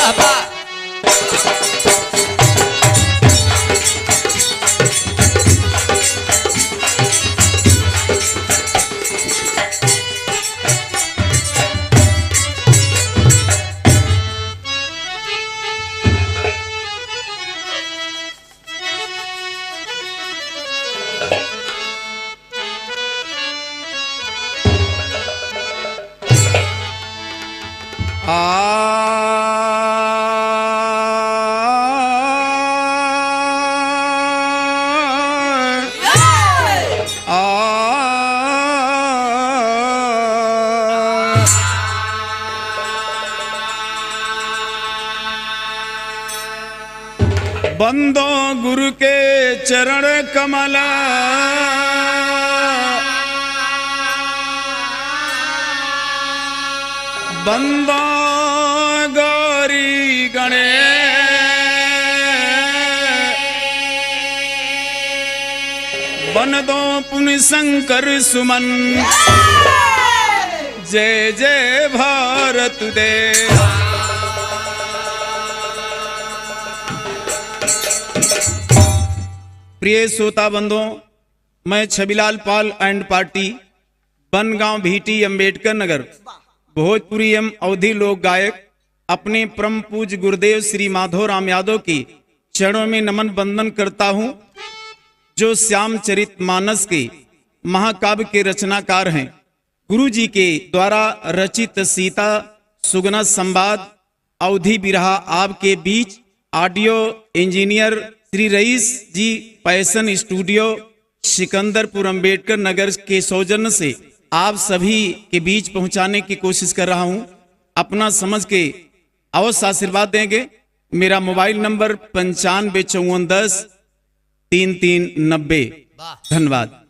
बाबा बंदो गुरु के चरण कमल बंदो गौरी गणे बन दो पुण्य शंकर सुमन जय जय भारत देव। प्रिय श्रोता बंधुओं, मैं छबिलाल पाल एंड पार्टी बनगांव भीटी अंबेडकर नगर भोजपुरी एवं अवधी लोक गायक अपने परम पूज्य गुरुदेव श्री माधोराम यादव की चरणों में नमन बंदन करता हूं, जो श्यामचरित मानस के महाकाव्य के रचनाकार हैं। गुरु जी के द्वारा रचित सीता सुगना संवाद अवधी बिरहा आपके बीच ऑडियो इंजीनियर श्री रईस जी पैसन स्टूडियो सिकंदरपुर अंबेडकर नगर के सौजन्य से आप सभी के बीच पहुंचाने की कोशिश कर रहा हूं। अपना समझ के अवश्य आशीर्वाद देंगे। मेरा मोबाइल नंबर 9554103390। धन्यवाद।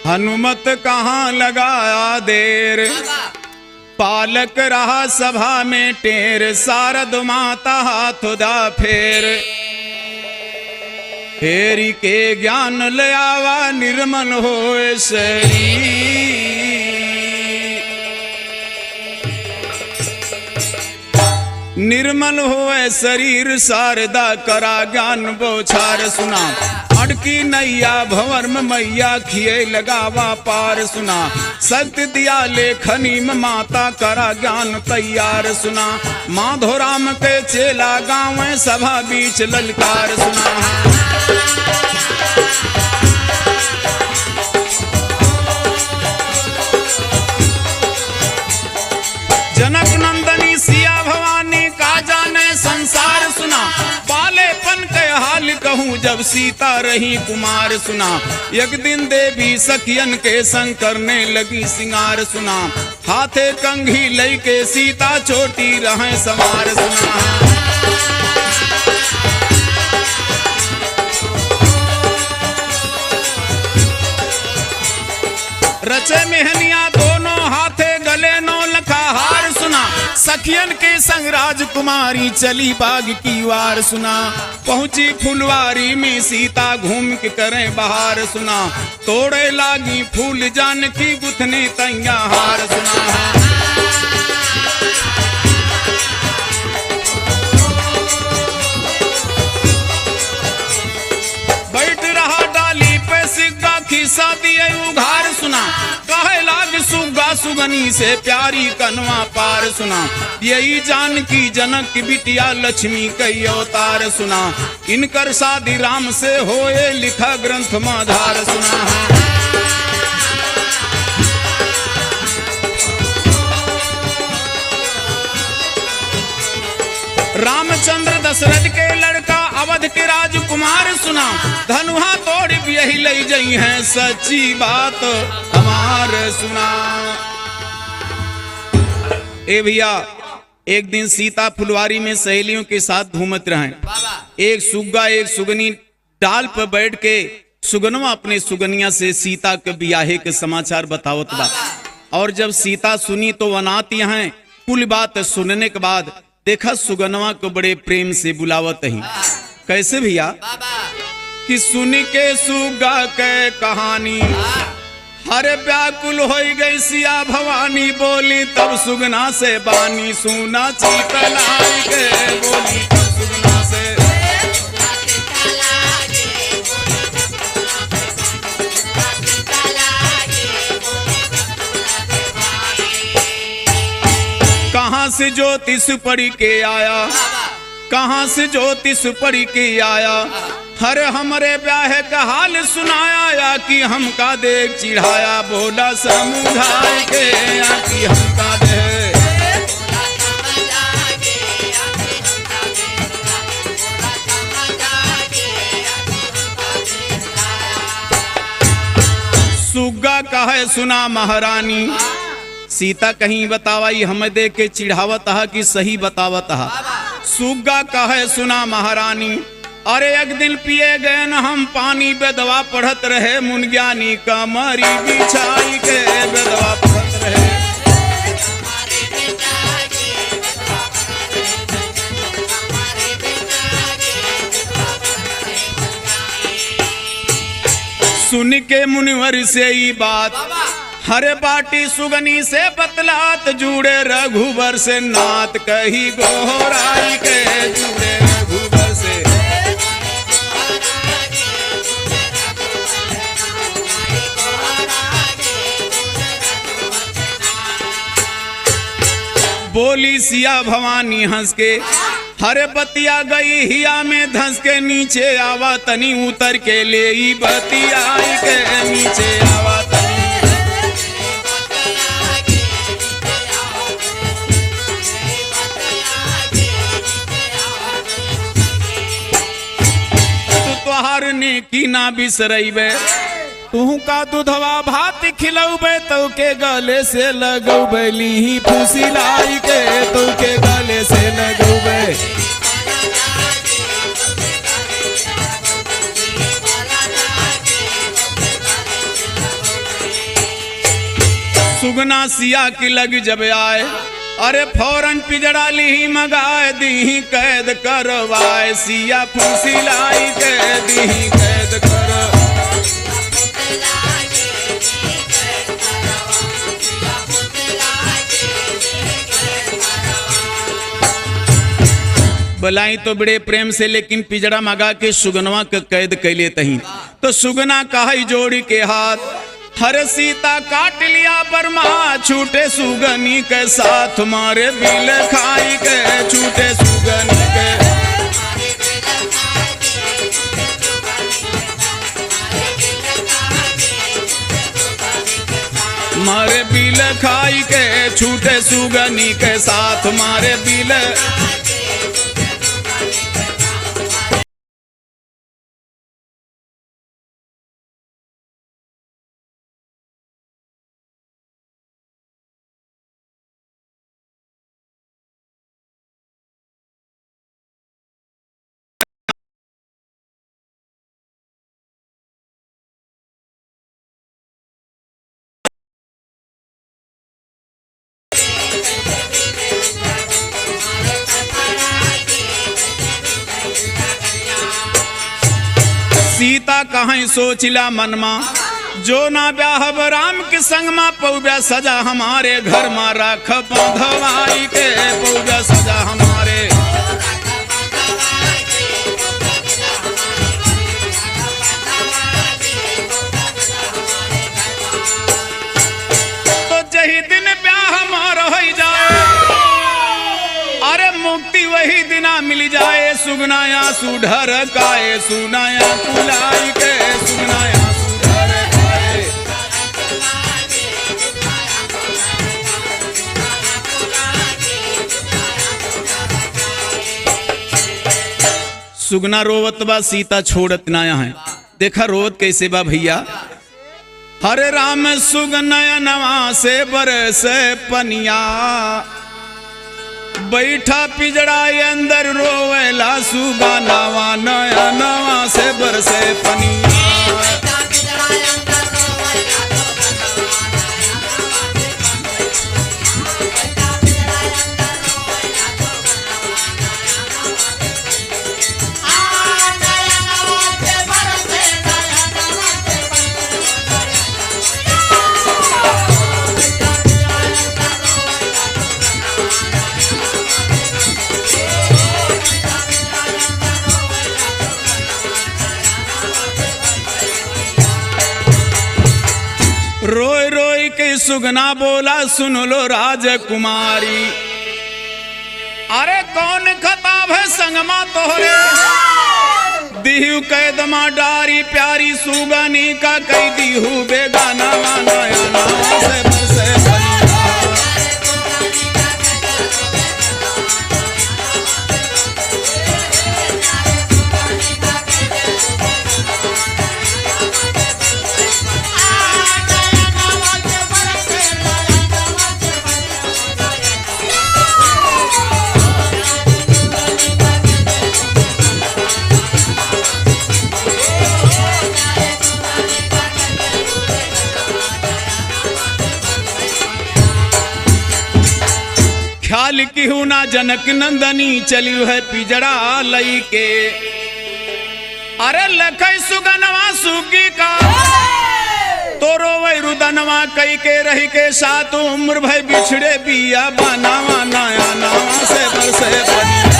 हनुमत कहाँ लगाया देर, पालक रहा सभा में टेर, शारद माता हाथ दा फेर, फेरी के ज्ञान ले आवा निर्मल होए शरीर, निर्मल होए शरीर, शारदा करा ज्ञान बोछार सुना, अड़की नैया भंवर में मैया खिए लगावा पार सुना, शक्ति दिया लेखनी में माता करा ज्ञान तैयार सुना, माधोराम के चेला गाँव सभा बीच ललकार सुना। जनक नंदनी सिया भवानी का जाने संसार सुना, बालेपन के हाल कहूँ जब सीता रही कुमार सुना, एक दिन देवी सखियन के संग करने लगी सिंगार सुना, हाथे कंघी लई के सीता छोटी रहे संवार सुना। रचे मेहनिया दोनों हाथे गले नौ लखा हार सुना, सखियन के संग राजकुमारी चली बाग की वार सुना, पहुंची फुलवारी में सीता घूम के करें बहार सुना, तोड़े लागी फूल जानकी गुथने तैया हार सुना। बैठ रहा डाली पे सिक्का खिस्सा दिए उघार सुना, कहे लाग सुगा सुगनी से प्यारी कनवा पार सुना, यही जानकी जनक की बिटिया लक्ष्मी कई अवतार सुना, इनकर शादी राम से होए लिखा ग्रंथ माधार सुना। रामचंद्र दशरथ के लड़का अवध के राजकुमार सुना, धनुहा तोड़ यही ले जई है सच्ची बात हमार सुना। ए भैया, एक दिन सीता फुलवारी में सहेलियों के साथ घूमत रहे, एक सुग्गा एक सुगनी डाल पर बैठ के सुगनवा अपने सुगनिया से सीता के ब्याहे के समाचार बतावत बा, और जब सीता सुनी तो वनाती हैं। कुल बात सुनने के बाद देखा सुगनवा को बड़े प्रेम से बुलावत ही। कैसे भैया? कि सुन के सुगा के कहानी हरे व्याकुल हो गई सिया भवानी बोली तब सुगना से बानी सुना चितलाई के बोली तब सुगना से कहाँ से ज्योतिष पढ़ के आया कहाँ से ज्योतिष पढ़ के आया हर हमरे ब्याह का हाल सुनाया या कि हमका देख चिढ़ाया बोला समुझाए के या कि हमका दे सुग्गा कहे सुना महारानी सीता कहीं बतावाई हम दे के चिढ़ावत हा कि सही बतावत हा। सुग्गा कहे सुना महारानी अरे एक दिन पिए गए न हम पानी बेदवा पढ़त रहे मुनज्ञानी कमरी बिछाई के बेदवा पढ़त रहे सुन के मुनिवर से ही बात हरे बाटी सुगनी से बतलात जुड़े रघुवर से नात कही गोहराई के जुड़े रघुवर से बोली सिया भवानी हंस के हरे बतिया गई हिया में धंस के नीचे आवा तनी उतर के ले बतिया के नीचे आवा तनी तोहार ने की ना बिसरैबे तू का दूधवा भात खिलौबे तो के गले से लगौबे ली फुसिलाई के तो के गले से लगौबे सुगना सिया की लग जब आए अरे फौरन पिजड़ा ली मगाए दी कैद करवाए सिया फुसिलाई के दी कैद कर बुलाई तो बड़े प्रेम से लेकिन पिजड़ा मगा के सुगनवा के कैद कैले तही तो सुगना कहा जोड़ी के हाथ हर सीता काट लिया बर्मा छूटे सुगनी के साथ मारे बिल खाई के छूटे सुगनी के मारे बिल खाई के छूटे सुगनी के साथ मारे बिल सीता कहीं सोचिला मनमा जो ना ब्याहब राम के संग मा पौब्या सजा हमारे घर मा राख बंधवाई के पौब्या सजा हमारे तो जही दिन ब्याह हमारा हो जाए अरे मुक्ति वही दिना मिल जाए सुगनाया सुधर गाए सुनाया कुलाई के सुगनाया सुधर गाए सुगना रोवत बा सीता छोड़त नाया है देखा रोवत कैसे बा भैया हरे राम सुगनया नवा से बरस पनिया बैठा पिजड़ा अंदर रोवेला सुगा नवा नया नवा से बरसे पनिया रोय रोय के सुगना बोला सुन लो राजकुमारी, अरे कौन खताब है संगमा तोहरे, दिहु कैदमा डारी प्यारी सुगनी का कई दिहु बेगाना नया नाम से बरसे ख्याल किहू ना जनक नंदनी चलियो है पिजड़ा लई के, अरे लखई सुगनवा सुगी का तो रोवे रुदनवा कई के रही के साथ उम्र भई बिछड़े बिया बनावा नया नावा से बरसे बनिया।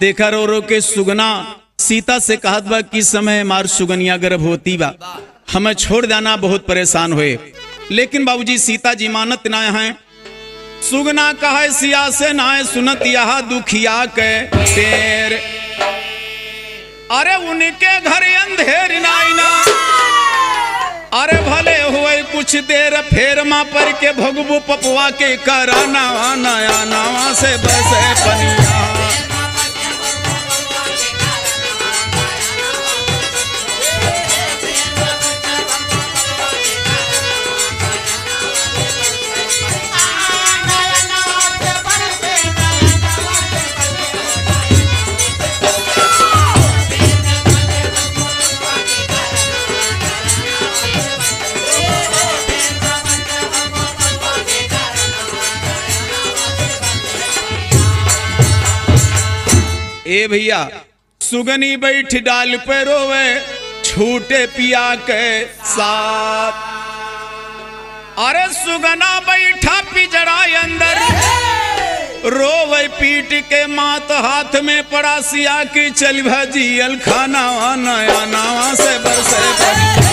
देखा रो रो के सुगना सीता से कहत बा कि समय मार सुगनिया गर्भ होती बा, हमें छोड़ देना बहुत परेशान हुए, लेकिन बाबूजी सीता जी मानत ना है। सुगना कहे सिया से ना सुनत यह दुखिया के तेर, अरे उनके घर अंधेर नाइना, अरे भले हुए कुछ देर फेर माँ पर के भगबू पपुआ के कराना नया नावा से बरसे पनिया। ए भैया सुगनी बैठ डाल पे रोवे छूटे पिया के साथ, अरे सुगना बैठा पिजड़ा अंदर रोवे पीट के मात हाथ में पड़ा सिया की चल भजियल खाना नया नावा से बरसे बनिया।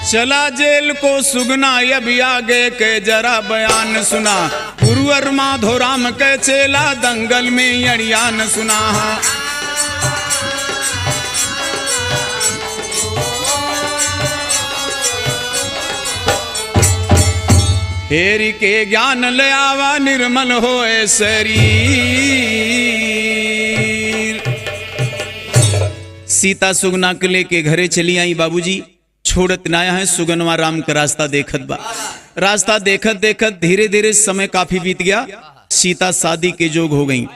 चला जेल को सुगना अभी आगे के जरा बयान सुना, गुरुवर माधो राम के चेला दंगल में अड़ियान सुना। हेरी के ज्ञान ले आवा निर्मल होए शरीर। सीता सुगना के लेके घरे चली आई बाबूजी, छोड़त नाया है सुगनवा राम का रास्ता देखत बा। रास्ता देखत देखत धीरे धीरे समय काफी बीत गया, सीता शादी के जोग हो गई।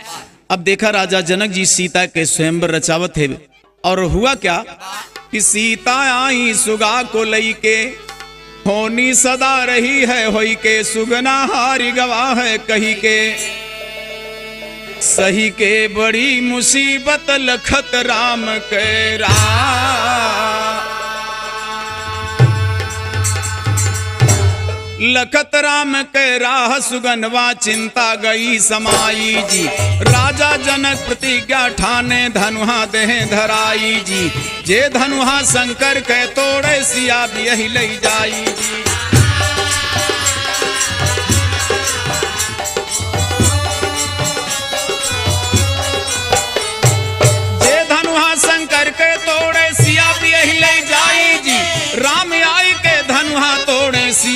अब देखा राजा जनक जी सीता के स्वयंवर रचावत है, और हुआ क्या कि सीता आई सुगा को लई के, होनी सदा रही है होई के, सुगना हारी गवा है कही के, सही के बड़ी मुसीबत लखत राम के लखत राम के राह सुगनवा चिंता गई समाई जी। राजा जनक प्रतिज्ञा ठाने धनुहा देह धराई जी, जे धनुहा शंकर के तोड़े सिया भी यही ले जाई जी। जे धनुहा शंकर के तोड़े सिया भी यही ले जाई जी। राम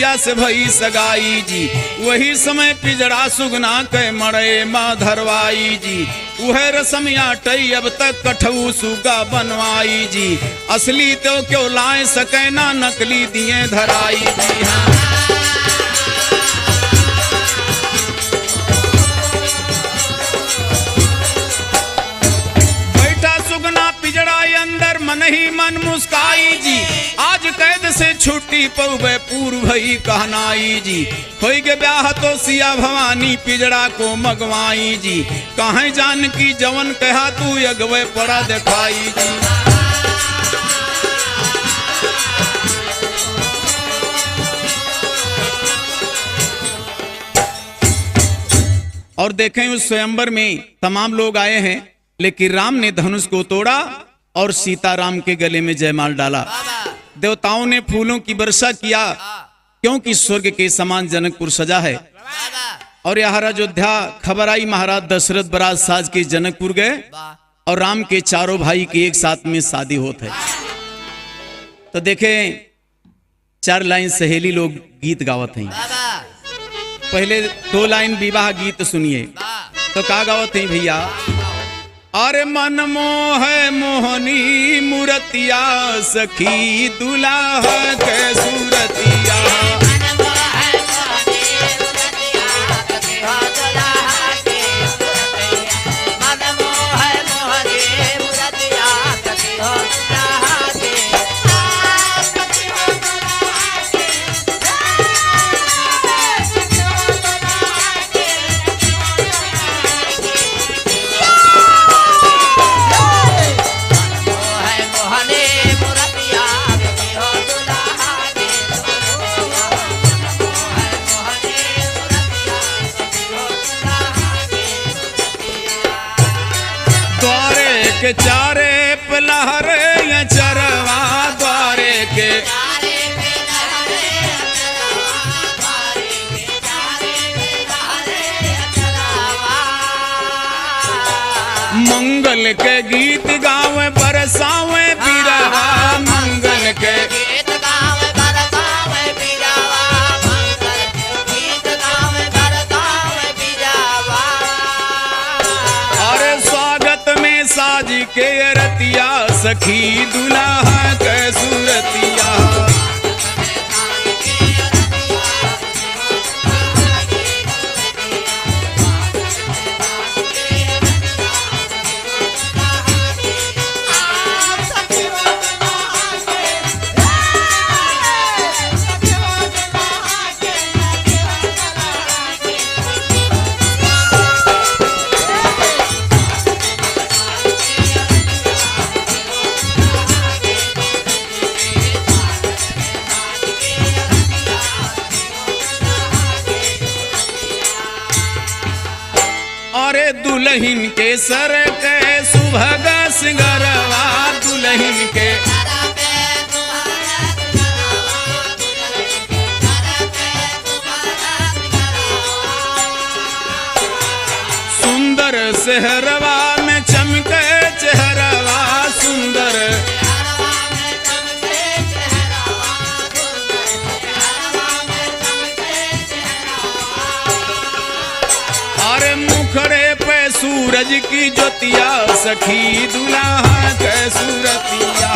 सिया से भई सगाई जी। वही समय पिजड़ा सुगना के मड़े माँ धरवाई जी। वह रसमिया टई अब तक कठऊ सुगा बनवाई जी। असली तो क्यों लाए सके ना नकली दिए धराई जी। हाँ पिजड़ा अंदर मन ही मन मुस्काई जी। आज कैद से छुट्टी पौबे पूर्व भई कहनाई जी। होई के ब्याह तो सिया भवानी पिजड़ा को मगवाई जी। कहाँ जान की जवन कहा तू अगवे पड़ा दिखाई जी। और देखें उस स्वयंवर में तमाम लोग आए हैं, लेकिन राम ने धनुष को तोड़ा और सीताराम के गले में जयमाल डाला। देवताओं ने फूलों की वर्षा किया, क्योंकि स्वर्ग के समान जनकपुर सजा है। और यह अयोध्या खबर आई, महाराज दशरथ बरात साज के जनकपुर गए और राम के चारों भाई की एक साथ में शादी होती है। तो देखें 4 लाइन सहेली लोग गीत गावत हैं। पहले 2 लाइन विवाह गीत सुनिए तो का गावत हैं भैया। अरे मन मोह मोहनी मूर्तिया सखी दुल्हा के सूरतिया। के चारे पलहरे या चरवा द्वारे के। मंगल के गीत गावे बरसावे बिरवा। मंगल के गीत गावे बरसावे बिरवा। मंगल के गीत गावे बरसावे बिरवा। अरे स्वागत में साजी के रतिया सखी दुल्हा के सूरतिया। दुल्हन के सर के सुभग सिंगरवा। दुल्हन के सुंदर सेहरवा में चमके चेहरवा। सुंदर अरे मुखड़े पे सूरज की ज्योतिया सखी दुल्हा के सूरतिया।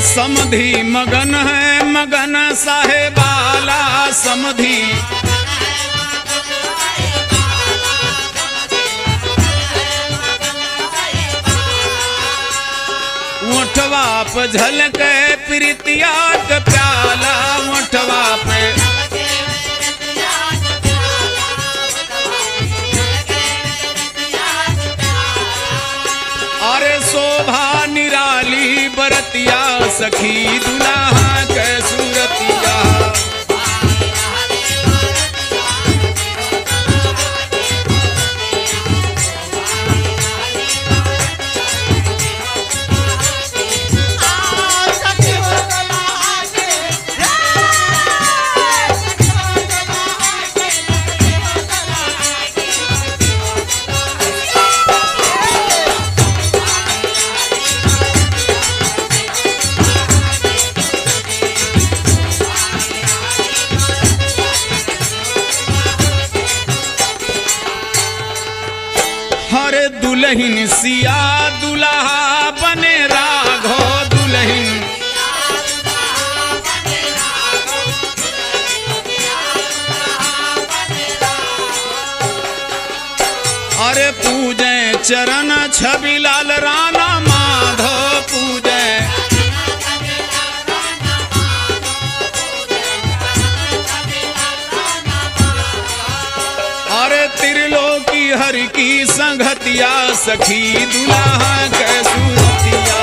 समधी मगन है मगन साहेबाला। समधी ओठवा पे झलके प्रीतिया के प्याला। ओठवा पे अरे शोभा निराली सखी दुल्हा के सूरतिया। हरे दुल्हन सिया दुल्हा बने राघो दुल्हन। अरे पूजे चरण छबिलाल राणा माधो पूजे। अरे त्रिलोकी हरि की संगतिया सखी दुल्हा के सूरतिया।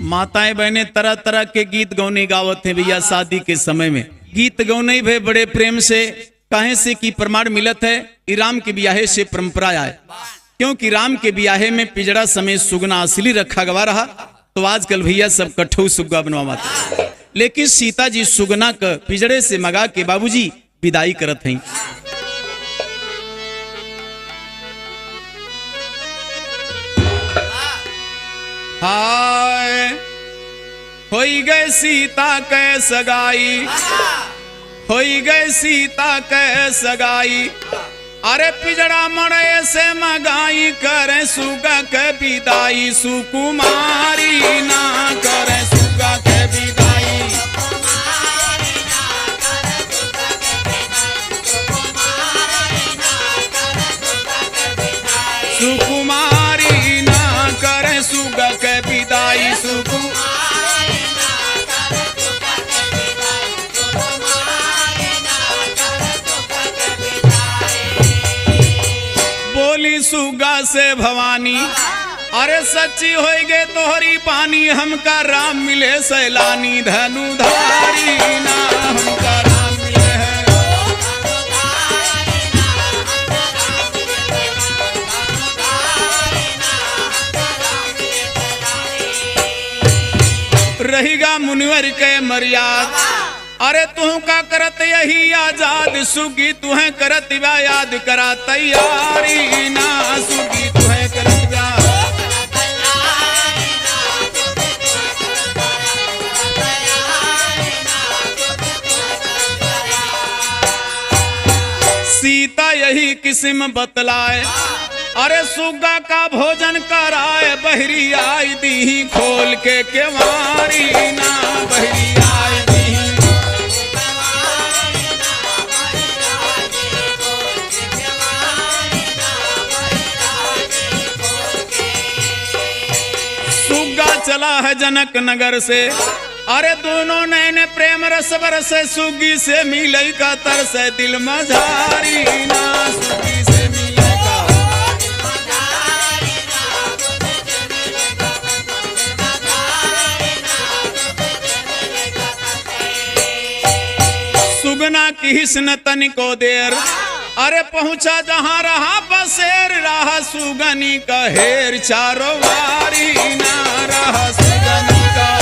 माताएं बहनें तरह तरह के गीत गौने गावत हैं भैया। शादी के समय में गीत गौने भे बड़े प्रेम से काहे से की प्रमाण मिलत है। राम के ब्याहे से परंपरा आए, क्योंकि राम के ब्याहे में पिजड़ा समेत सुगना असली रखा गवा रहा। तो आजकल भैया सब कट्ठू सुग्गा बनवाते, लेकिन सीता जी सुगना का पिजड़े से मगा के बाबूजी विदाई करत हैं। हाय होई गए सीता के सगाई, होई गए सीता के सगाई। अरे पिजड़ा मड़े से मगाई करे सुगा के विदाई। सुकुमारी ना करे सुगा के विदाई। सुकुमारी ना करे सुगा के विदाई। बोली सुगा से भवानी, अरे सच्ची होई गे तोहरी पानी। हमका राम मिले सैलानी धनुधारी ना हमका राम मिले है। रहीगा मुनिवर के मर्याद। अरे तू का करत यही आजाद सुगी तुहे करत बा याद करा तैयारी ना। सुगी तुहे करत बा सीता यही किस्म बतलाए। अरे सुगा का भोजन कराए। बहरी आई दी खोल के केवारी ना। बहरी आई दी सुगा चला है जनक नगर से। अरे दोनों नैने प्रेम रस बरसे। सुगी से मिलई का तरस दिल मझारी ना। सुगी से मिलई का सुगना की हिस्न तनिको देर। अरे पहुंचा जहां रहा बसेर। रहा सुगनी का हेर चारों वारी ना। रहा सुगनी का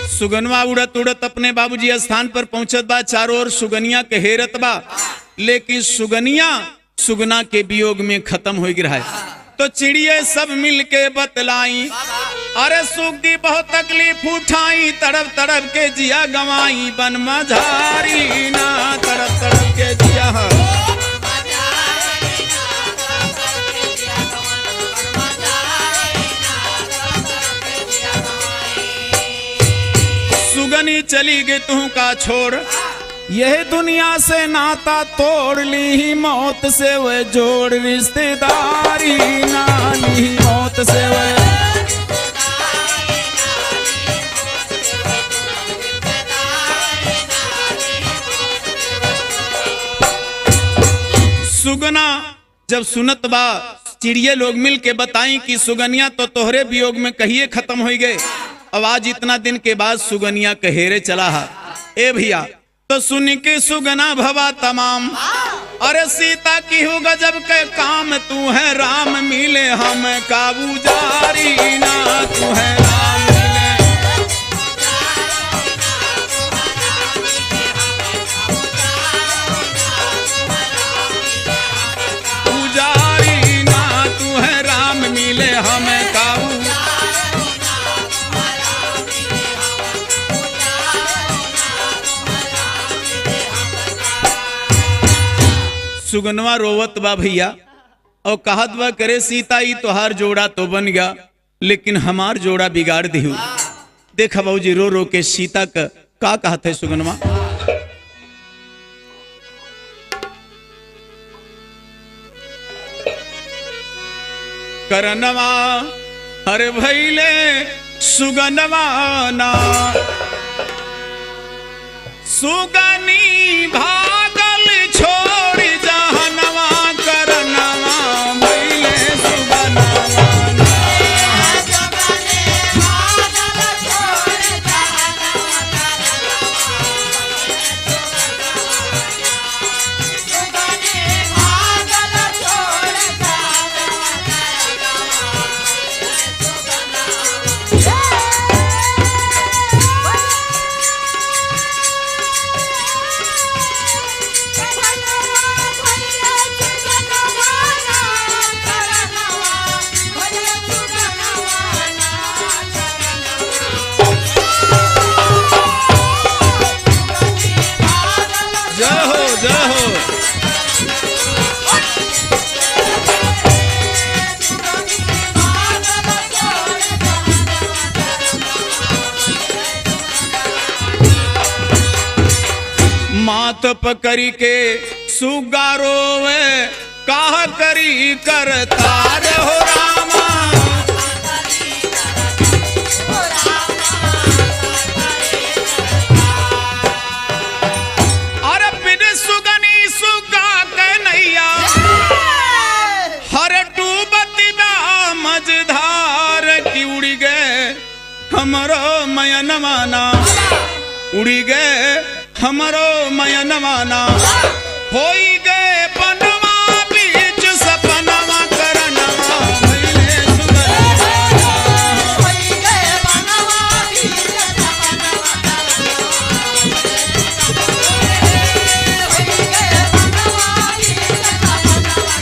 सुगनवा उड़त उड़त अपने बाबूजी स्थान पर पहुंचत बा। चारों ओर सुगनिया के हेरत बा, लेकिन सुगनिया सुगना के वियोग में खत्म हो गिरा है। तो चिड़िए सब मिल के बतलाई। अरे सुगी बहुत तकलीफ उठाई, तड़प तड़प के जिया गवाई, बन मझारी ना तड़प तड़प के जिया। सुगनी चली गई तू का छोड़, यह दुनिया से नाता तोड़ ली, मौत से वह जोड़ रिश्तेदारी ना ली, मौत से वह। सुगना जब सुनत बा, चिड़िए लोग मिल के बताई कि सुगनिया तो तोहरे वियोग में कहिए खत्म हो गए। अब आज इतना दिन के बाद सुगनिया कहेरे चला है। ए भैया तो सुन के सुगना भवा तमाम, अरे सीता की हो गजब के काम, तू है राम मिले हम काबू जारी ना, तू है राम मिले। पुजारी ना तू है राम मिले हमें काबू। सुगनवा रोवत बा भैया और कहत बा करे सीता ही तोहार जोड़ा तो बन गया, लेकिन हमार जोड़ा बिगाड़ दिहु। देखा बाबूजी रो रो के सीता का कहत है सुगनवा। करनवा हर भैले सुगनवा ना, सुगनी भागल छोड़ जहनवा, करनवा भैले सुगनवा ना। मात पकड़ी के सुगारो वे काह करी करतार हो रामा। अरे बिन सुगनी सुगा के नैया, हर डूबती बा मझधार की, उड़ी गए हमरो मयन माना, उड़ी गए हमरो मयन माना, होई गए बनवा बीच सपनवा, करनवा भैले सुगनवा ना। होई गए बनवा बीच सपनवा, होई गए बनवा बीच सपनवा।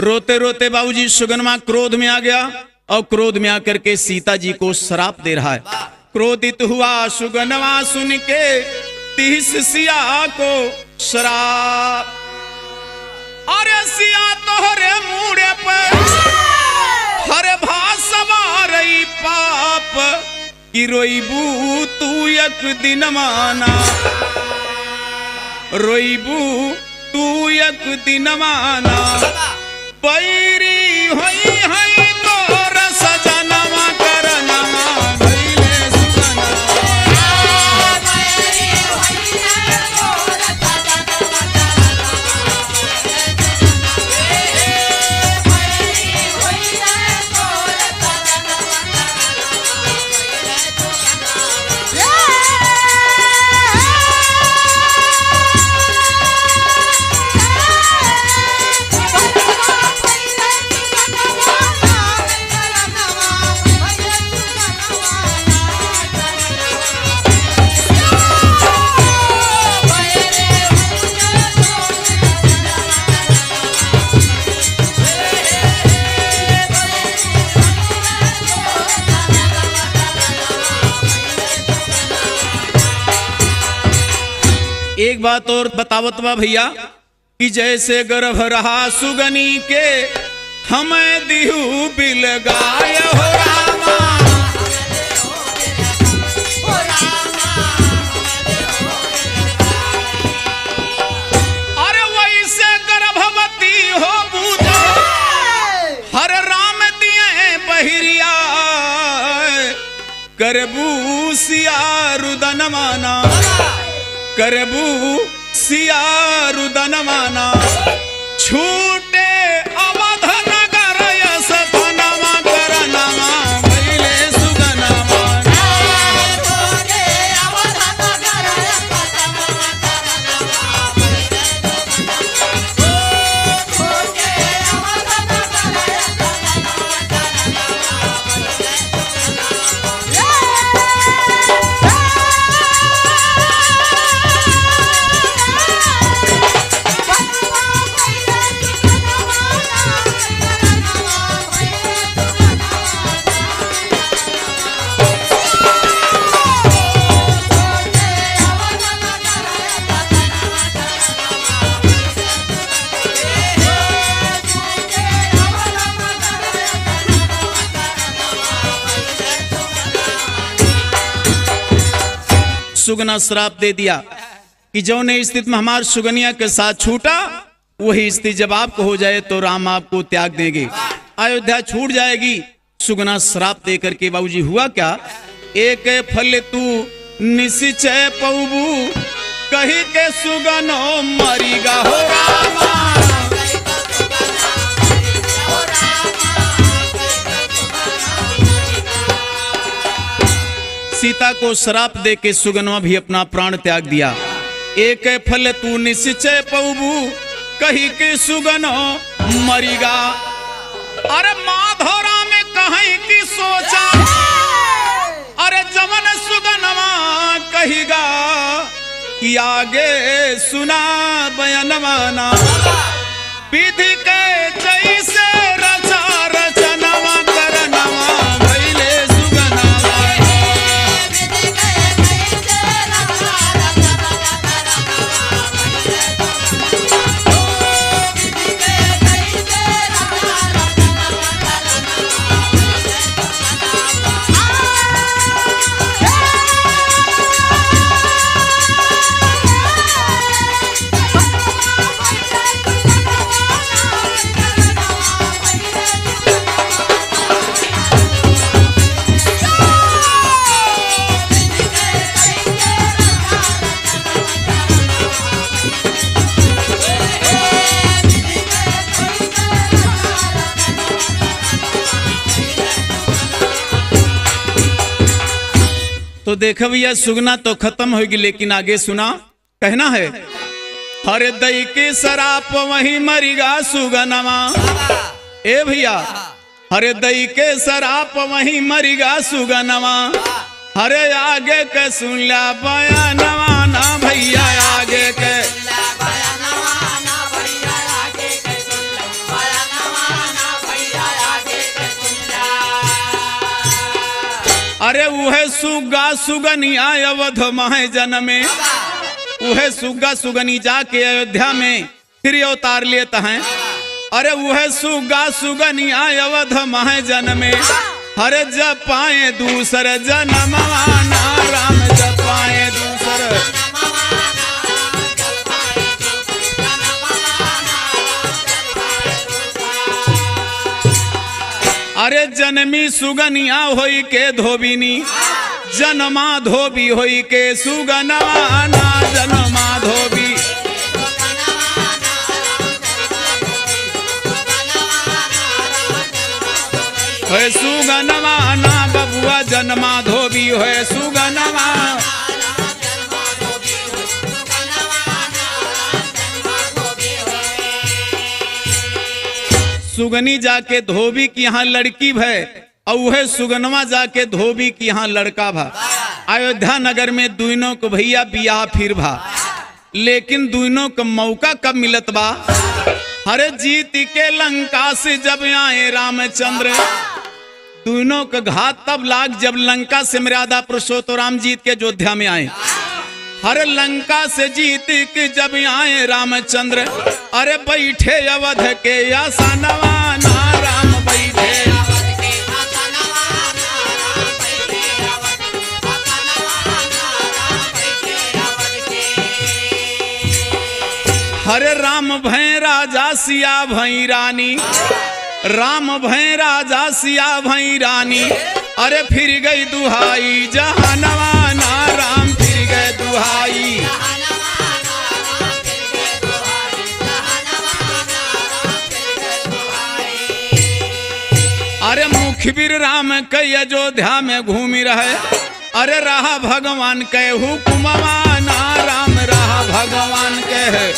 रोते रोते बाबूजी सुगनवा क्रोध में आ गया और क्रोध में आकर के सीता जी को श्राप दे रहा है। क्रोधित हुआ सुगनवा सुन के तीस सिया को श्राप, अरे सिया तोहरे मुड़े पे हरे भासवा रही पाप, कि रोईबू तू एक दिन माना, रोईबू तू एक दिन माना, पैरी होई है सजनवा, करनवा भैले सुगनवा। एक बात और बतावत बा भैया कि जैसे गर्भ रहा सुगनी के हमें दिहू बिल गाय हो रामा। अरे वैसे गर्भवती हो बूता हर राम दिए बहिरिया करबू सियारुदन माना करबू सियारुदन माना छूटे अवध नगर यस धनमा करनमा भइले सुगनमा। सुगना श्राप दे दिया कि जो ने स्थिति में हमार सुगनिया के साथ छूटा वही स्थिति जब आपको हो जाए तो राम आपको त्याग देंगे, अयोध्या छूट जाएगी। सुगना श्राप दे करके बाबूजी हुआ क्या, एक फल तू निश्चय पौबू कही के सुगनो मरीगा हो रामा। सीता को श्राप दे के सुगनवा भी अपना प्राण त्याग दिया। एक फल तू निश्चय पौबू कही के सुगनो मरीगा। अरे माधोरा में कहीं की सोचा अरे जमन सुगनवा कहीगा कि आगे सुना बयनवाना विधि के जैसे रचा रचनवा करनवा भइले सुगनवा। तो देखो भैया सुगना तो खत्म होगी, लेकिन आगे सुना कहना है हरे दई के सराप वही मरीगा सुगनमा। ए भैया हरे दई के सराप वही मरीगा सुगनमा। हरे आगे के सुन ला बयानवा ना भैया आगे के। अरे उहे सुगा सुगनी आय अवध माहे जन्मे। उहे सुगा सुगनी जाके अयोध्या में फिर अवतार लेता है। अरे उहे सुगा सुगनी आय अवध माहे जन्मे। हरे जब पाए दूसर जन्मवाना राम जब पाए दूसर। अरे जन्मी सुगनिया होई के धोबिनी जन्मा धोबी होई के सुगनवाना जन्मा धोबी। होए सुगनवाना बबुआ जन्मा धोबी होए सुगनवा। सुगनी जाके धोबी की यहाँ लड़की भय और वह सुगनवा जाके धोबी की यहाँ लड़का भा। अयोध्या नगर में दोनों को भैया बियाह फिर भा, लेकिन दोनों को मौका कब मिलत बा। हरे जीत के लंका से जब आए रामचंद्र। दोनों का घात तब लाग जब लंका से मर्यादा पुरुषोत्तम राम जीत के अयोध्या में आए। हर लंका से जीत के जब आए रामचंद्र, अरे बैठे अवध के आसनवा ना राम बैठे। हरे राम भय राजा सिया भई रानी, राम भय राजा सिया भई रानी, अरे फिर गई दुहाई जहानवा ना राम फिर गए दुहाई। अरे मुखबिर राम कई अयोध्या में घूमी रहे, अरे रहा भगवान के हुकुमवा ना राम रहा भगवान के है।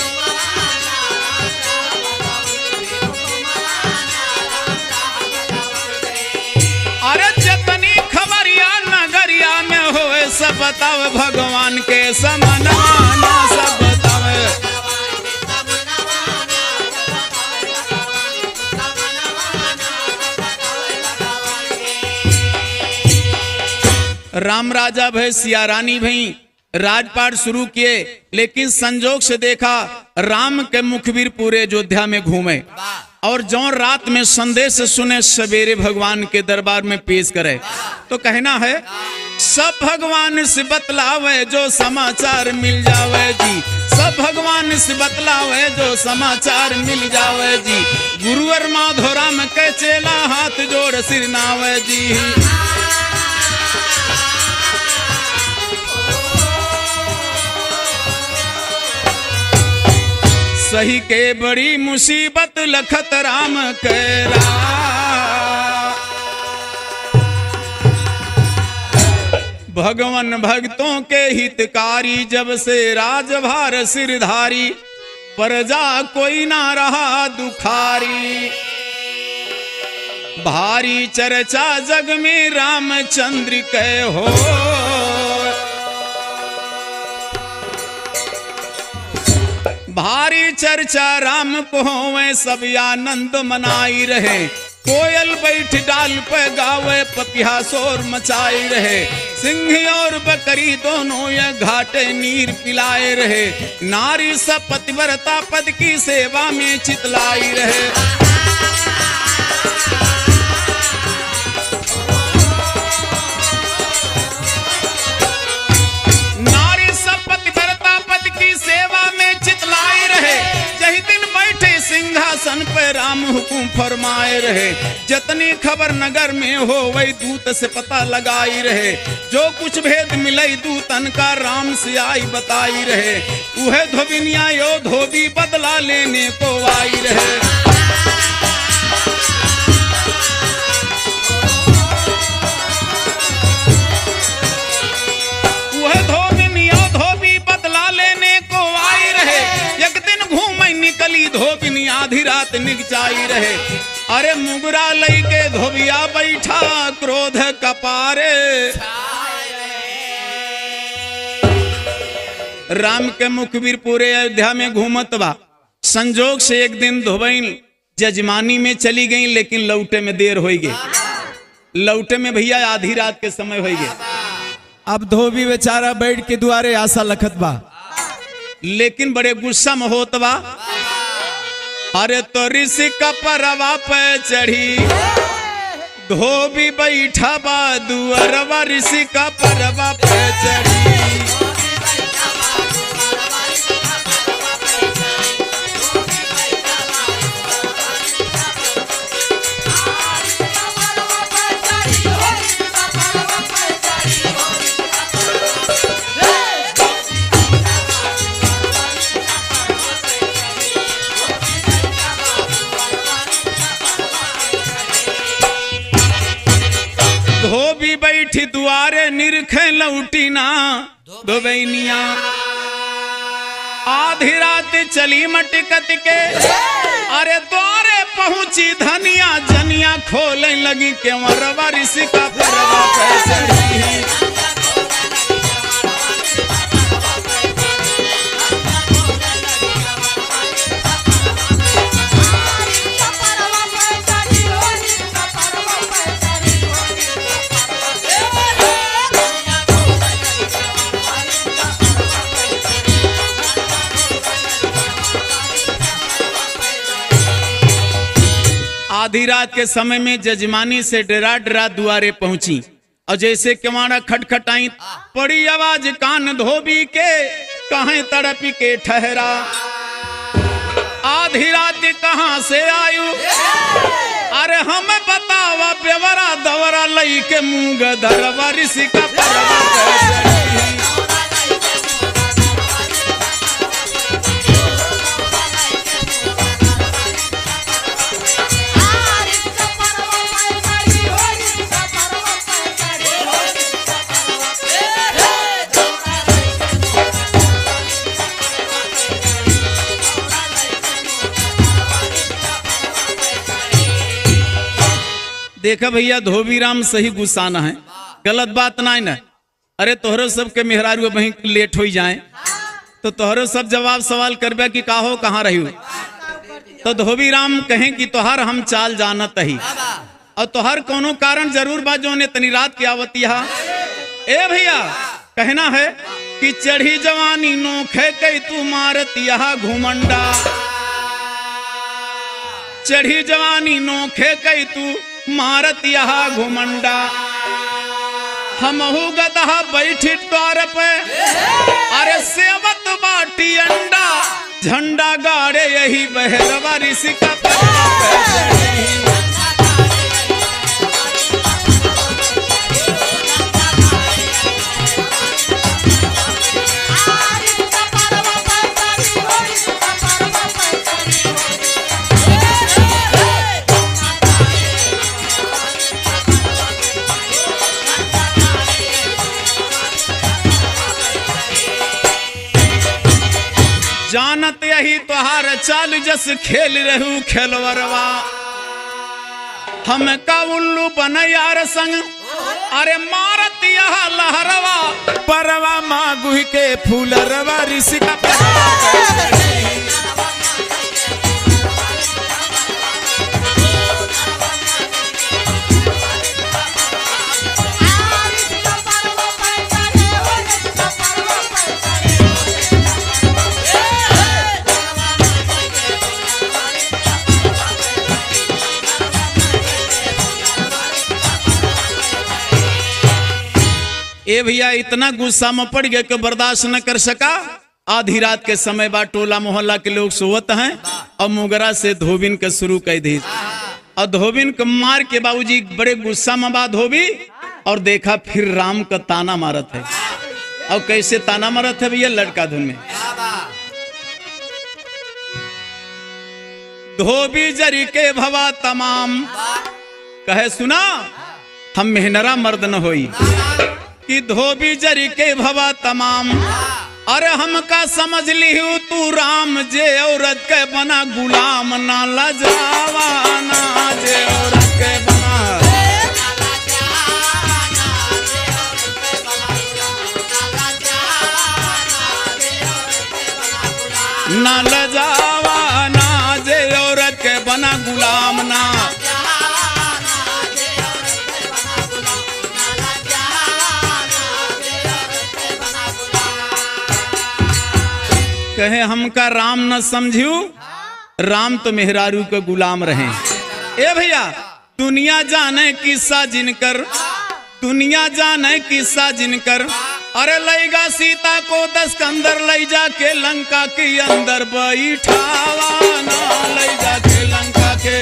अरे जतनी खबरिया नगरिया में होए सब बतावे भगवान के समनवा ना सब बतावे। राम राजा भय सिया रानी भई राजपाट शुरू किए, लेकिन संजोग से देखा राम के मुखबिर पूरे अयोध्या में घूमे और जौन रात में संदेश सुने सवेरे भगवान के दरबार में पेश करे। तो कहना है सब भगवान से बतलावे जो समाचार मिल जावे जी, सब भगवान से बतलावे जो समाचार मिल जावे जी। गुरुवर माधो राम के चेला हाथ जोड़ सिर नावे जी। सही के बड़ी मुसीबत लखत राम करा, भगवान भक्तों के हितकारी जब से राजभार सिरधारी, प्रजा कोई ना रहा दुखारी। भारी चर्चा जग में रामचंद्र के हो, भारी चर्चा राम को होवे सब आनंद मनाई रहे। कोयल बैठ डाल पे गावे पपिया शोर मचाई रहे। सिंह और बकरी दोनों ये घाटे नीर पिलाए रहे। नारी सब पतिव्रता पद की सेवा में चितलाई रहे। सिंहासन पे राम हुकुम फरमाए रहे। जतनी खबर नगर में हो वही दूत से पता लगाई रहे। जो कुछ भेद मिले दूतन का राम से आई बताई रहे। उहे धोबिनिया यो धोबी बदला लेने को आई रहे। उहे धोबिनिया धोबी बदला लेने को आई रहे। एक दिन घूमे निकली धोबिनी आधी रात निगचाई रहे। अरे मुगरा लई के धोबिया बैठा क्रोध कपारे। राम के मुखबिर पूरे अयोध्या में घूमत बा। संजोग से एक दिन धोबइन जजमानी में चली गई, लेकिन लौटे में देर हो गई। लौटे में भैया आधी रात के समय हो गए। अब धोबी बेचारा बैठ के दुआरे आशा लखत बा, लेकिन बड़े गुस्सा में होत बा। अरे तो ऋषि का परवा पे चढ़ी धोबी बैठा बा दुअरवा। ऋषि का परवा पे चढ़ी धोबी बैठी दुआरे निरखे लौटी ना धोबैनिया। आधी रात चली मटकत के अरे द्वारे पहुंची धनिया। जनिया खोले लगी के मरवा। ऋषि का परवा पैसे आधी रात के समय में जजमानी से डरा डरा दुआरे पहुंची और जैसे केवाड़ा खटखटाई पड़ी आवाज कान धोबी के कहीं तड़प के ठहरा। आधी रात कहां से आयु अरे हमें बतावा बेवरा दवरा लई के मूंग धरवा ऋषि का परवा देखा भैया धोबीराम सही गुस्सा न है, गलत बात ना है ना। अरे तोहरो सबके मेहरारू वहीं लेट हो जाए तो तोहरो सब जवाब सवाल करबे कि का हो कहाँ रही हो। तो धोबीराम कहें कि तोहर हम चाल जानत ही और तोहर कोनो कारण जरूर बा जो ने तनी रात की आवतिया। ए भैया कहना है कि चढ़ी जवानी नोखे कई तू मारतिया घुमंडा, चढ़ी जवानी नोखे कई तू मारत यहाँ घुमंडा। हमहू गदहा बैठी द्वार पे अरे सेवत बाटी अंडा, झंडा गाड़े यही बहरवा ऋषि का जानत यही तोहार चाल जस खेल रहू खेलवरवा। हम का उल्लू बन यार संग अरे मारत यहाँ लहरवा, परवा मागुह के फूलरवा ऋषि का ए भैया इतना गुस्सा में पड़ गया कि बर्दाश्त न कर सका। आधी रात के समय बाद टोला मोहल्ला के लोग सोवत हैं और मुगरा से धोबिन के शुरू कर दी और धोबिन को मार के बाबूजी बड़े गुस्सा में बाद धोबी और देखा फिर राम का ताना मारत है। और कैसे ताना मारत है भैया लड़का धुन में। धोबी जरी के भवा तमाम कहे सुना हम मेहनरा मर्द न होई कि धोबी जरी के भवा तमाम। अरे हमका समझ लिहू तू राम जे औरत के बना गुलाम, ना लजावा ना जे औरत के बना ना लजावा ना जे औरत के बना गुलाम ना। कहे हमका राम न समझियो, राम तो मेहरारू के गुलाम रहे। ए भैया दुनिया जाने किस्सा जिनकर, दुनिया जाने किस्सा जिनकर। अरे लईगा सीता को 10 कंदर लई जाके लंका के अंदर बैठावा ना, लई जाके लंका के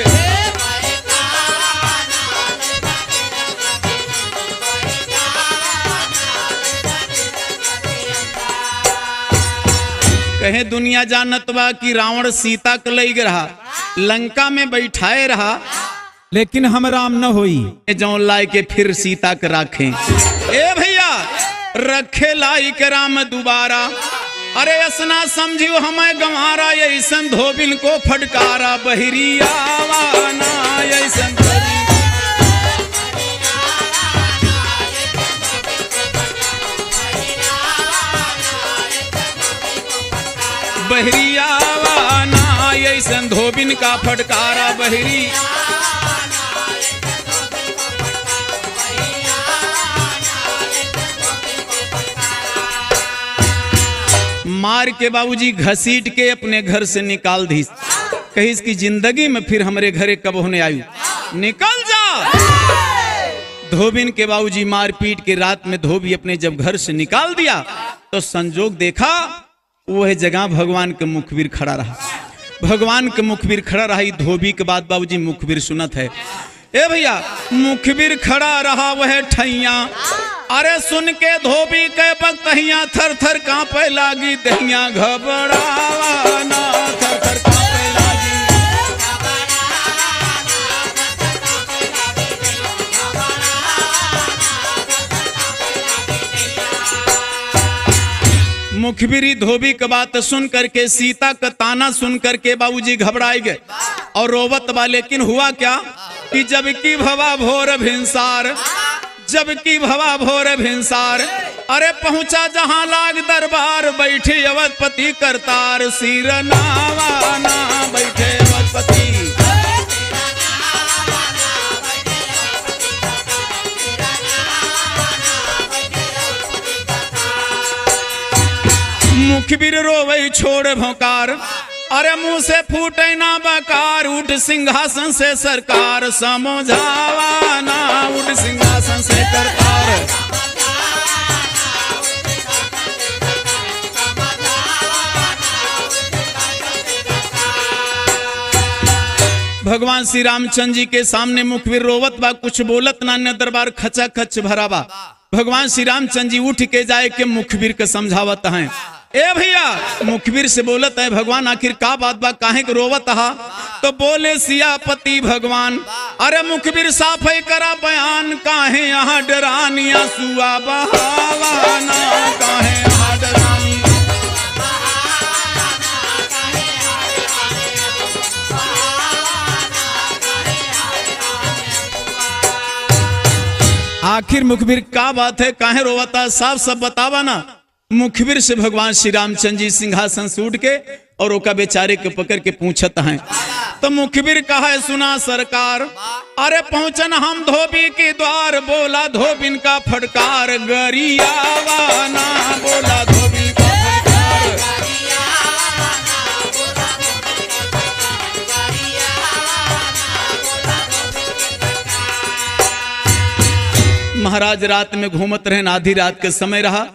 कहे दुनिया जानत बा कि रावण सीता को लई रहा लंका में बैठाए रहा, लेकिन हम राम न होई जो लाई के फिर सीता के राखे। ए भैया रखे लाई के राम दोबारा। अरे असना समझियो हमें गंवारा, ऐसन धोबिन को फटकारा बहरिया वाना ऐसन बहरिया वाना ऐसन धोबिन का फटकारा बहरी। मार के बाबूजी घसीट के अपने घर से निकाल दी। कहीं इसकी जिंदगी में फिर हमारे घरे कब होने आयु, निकल जा। धोबिन के बाबूजी मार पीट के रात में धोबी अपने जब घर से निकाल दिया तो संजोग देखा वह जगह भगवान के मुखबिर खड़ा रहा। भगवान के मुखबिर खड़ा रहा। धोबी के बाद बाबूजी मुखबिर सुनत है। ए भैया मुखबिर खड़ा रहा वह ठैया, अरे सुन के धोबी के बकहिया थर थर कांपे लागी दहिया, घबरावा ना थर थर कांपे लागी। मुखबिरी धोबी की बात सुन करके, सीता का ताना सुन करके बाबूजी घबराए गए और रोवत बा। लेकिन हुआ क्या कि जबकि भवा भोर भिनसार, जबकि भवा भोर भिनसार, अरे पहुंचा जहां लाग दरबार, बैठे अवधपति करतार, सिर नावाना बैठे अवधपति। मुखबिर रोवई छोड़ भोकार, अरे मुंह से फूटे ना बकार, उठ सिंहासन से सरकार, समझावा ना उठ सिंहासन से करतार। भगवान श्री रामचंद्र जी के सामने मुखबिर रोवत बा, कुछ बोलत ना, न दरबार खचा खच भरा बा। भगवान श्री रामचंद्र जी उठ के जाए के मुखबिर के समझावत हैं। ए भैया मुखबिर से बोलत है, भगवान आखिर का बात बा, काहे के रोवत हा? तो बोले सियापति भगवान, अरे मुखबिर साफ है करा बयान, काहे यहाँ डरानिया सुआ बहावाना, काहे यहाँ डरानी। आखिर मुखबिर का बात है, काहे रोवता, साफ सब बतावा ना। मुखबिर से भगवान श्री रामचंद्र जी सिंहासन से उठ के और ओका बेचारे के पकड़ के पूछत हैं। तो मुखबिर कहा है, सुना सरकार, अरे पहुंचन हम धोबी के द्वार, बोला धोबिन का फटकार, गरियावाना बोला धोबी का फटकार। महाराज रात में घूमत रहे, आधी रात के समय रहा।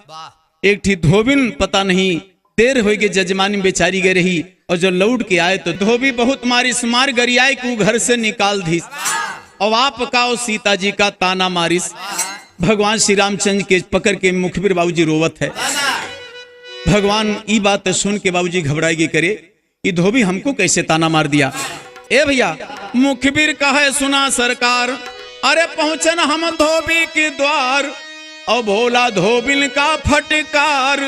एक थी धोबिन पता नहीं देर हो गई, जजमानी बेचारी गई रही, और जो लौट के आए तो धोबी बहुत मारिस, मार गरियाई को घर से निकाल दी, और आप का सीता जी का ताना मारिस। भगवान श्री रामचंद्र के पकड़ के मुखबिर बाबूजी रोवत है। भगवान ई बात सुन के बाबूजी घबराएगी, करे ये धोबी हमको कैसे ताना मार दिया। ए भैया मुखबिर कहे, सुना सरकार, अरे पहुंचन हम धोबी के द्वार, और भोला धोबिन का फटकार,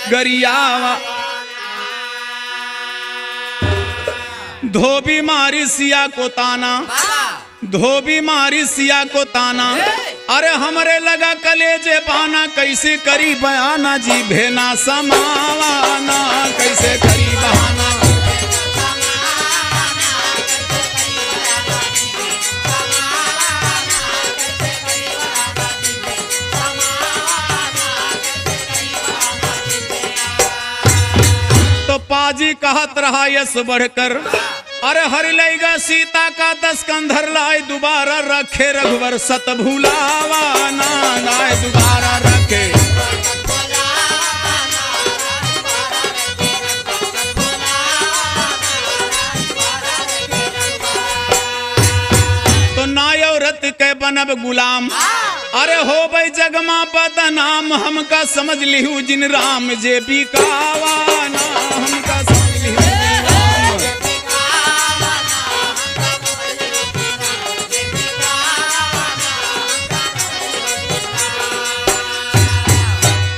गरियावा धोबी मारी सिया को ताना, धोबी मारी सिया को ताना, अरे हमरे लगा कलेजे बाना, कैसे करी बयाना, जी भेना समावाना, कैसे करी बहाना। तो पाजी कहत रहा यस बढ़कर, अरे हरि लेगा सीता का 10 कंधर लाए, दोबारा रखे रघुवर सत भूलावा ना, लाए दोबारा रखे। तो नायो रत के बनब गुलाम, अरे हो भाई जगमा बदनाम, हमका समझ लिहू जिन राम जे बिकावा ना, हमका समझ लिहू जिन राम।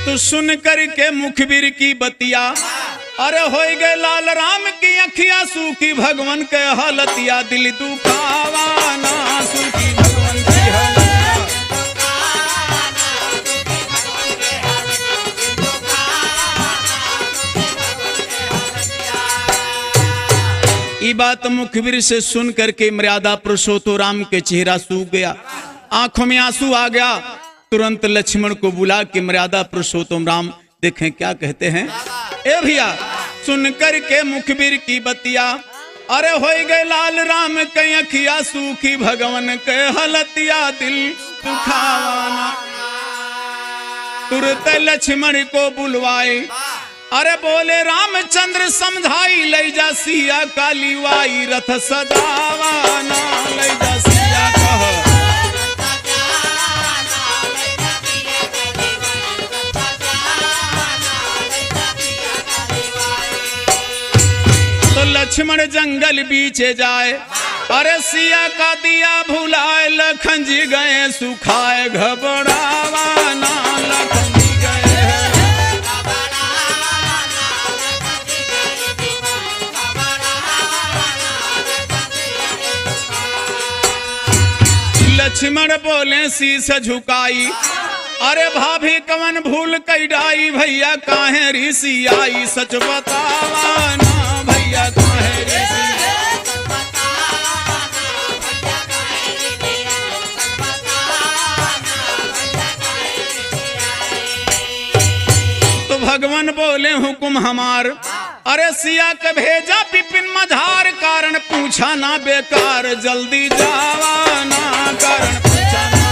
तो सुन करके मुखबिर की बतिया, अरे हो गए लाल राम की अखिया सूखी, भगवान के हालतिया दिल दुखावा ना, सूखी भगवान की हालतिया। ये बात मुखबिर से सुन करके मर्यादा पुरुषोत्तम राम के चेहरा सूख गया, आंखों में आंसू आ गया। तुरंत लक्ष्मण को बुला के मर्यादा पुरुषोत्तम राम देखें क्या कहते हैं। ए भैया सुन करके मुखबिर की बतिया, अरे होई गए लाल राम के अखिया सूखी भगवन के हलतिया दिल दुखावाना। तुरंत लक्ष्मण को बुलवाए, अरे बोले रामचंद्र समझाई ले जा सिया काली वाई रथ सजावाना। ले जा सिया कह तो लक्ष्मण जंगल बीचे जाए, अरे सिया का दिया भुलाए लखन जी गए सुखाए घबरावाना। लखन जी गए लक्ष्मण बोले शीश झुकाई, अरे भाभी कवन भूल कई डाई भैया काहे ऋषि आई सच बतावाना। भैया काहे ऋषि तो भगवान बोले हुकुम हमार, अरे सिया के भेजा पिपिन मझार कारण पूछा ना बेकार जल्दी जावाना। कारण पूछा ना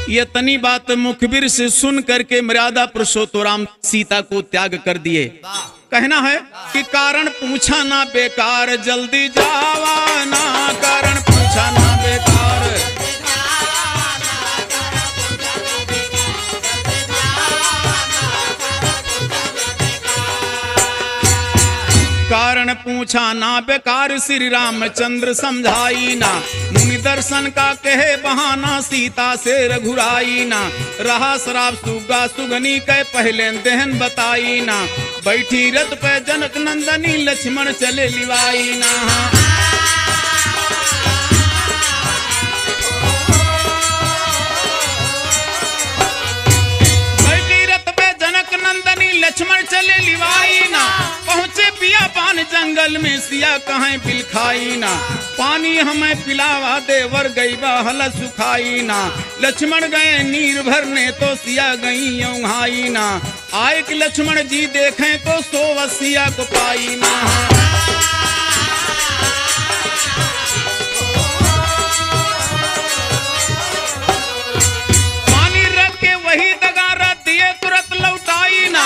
ये तनी बात मुखबिर से सुन करके मर्यादा पुरुषोत्तम सीता को त्याग कर दिए। कहना है कि कारण पूछा ना बेकार जल्दी जावाना। कारण पूछा ना बेकार कारण पूछा ना बेकार श्री रामचंद्र समझाई ना। मुनि दर्शन का कहे बहाना सीता से रघुराई ना। रहा शराब सुगा सुगनी के पहले दहन बताई ना। बैठी रथ पे जनक नंदनी लक्ष्मण चले लिवाई ना। बैठी रथ पे जनक नंदनी लक्ष्मण चले लिवाई ना। पहुंचे पिया पान जंगल में सिया कहाँ बिल खाई ना। पानी हमें पिलावा देवर गई हल सुखाई ना। लक्ष्मण गए नीर भरने तो सिया गई यौहाई ना। आए कि लक्ष्मण जी देखें तो सो सिया को पाई ना। पानी रख के वही दगारा दिए तुरंत लौटाई ना।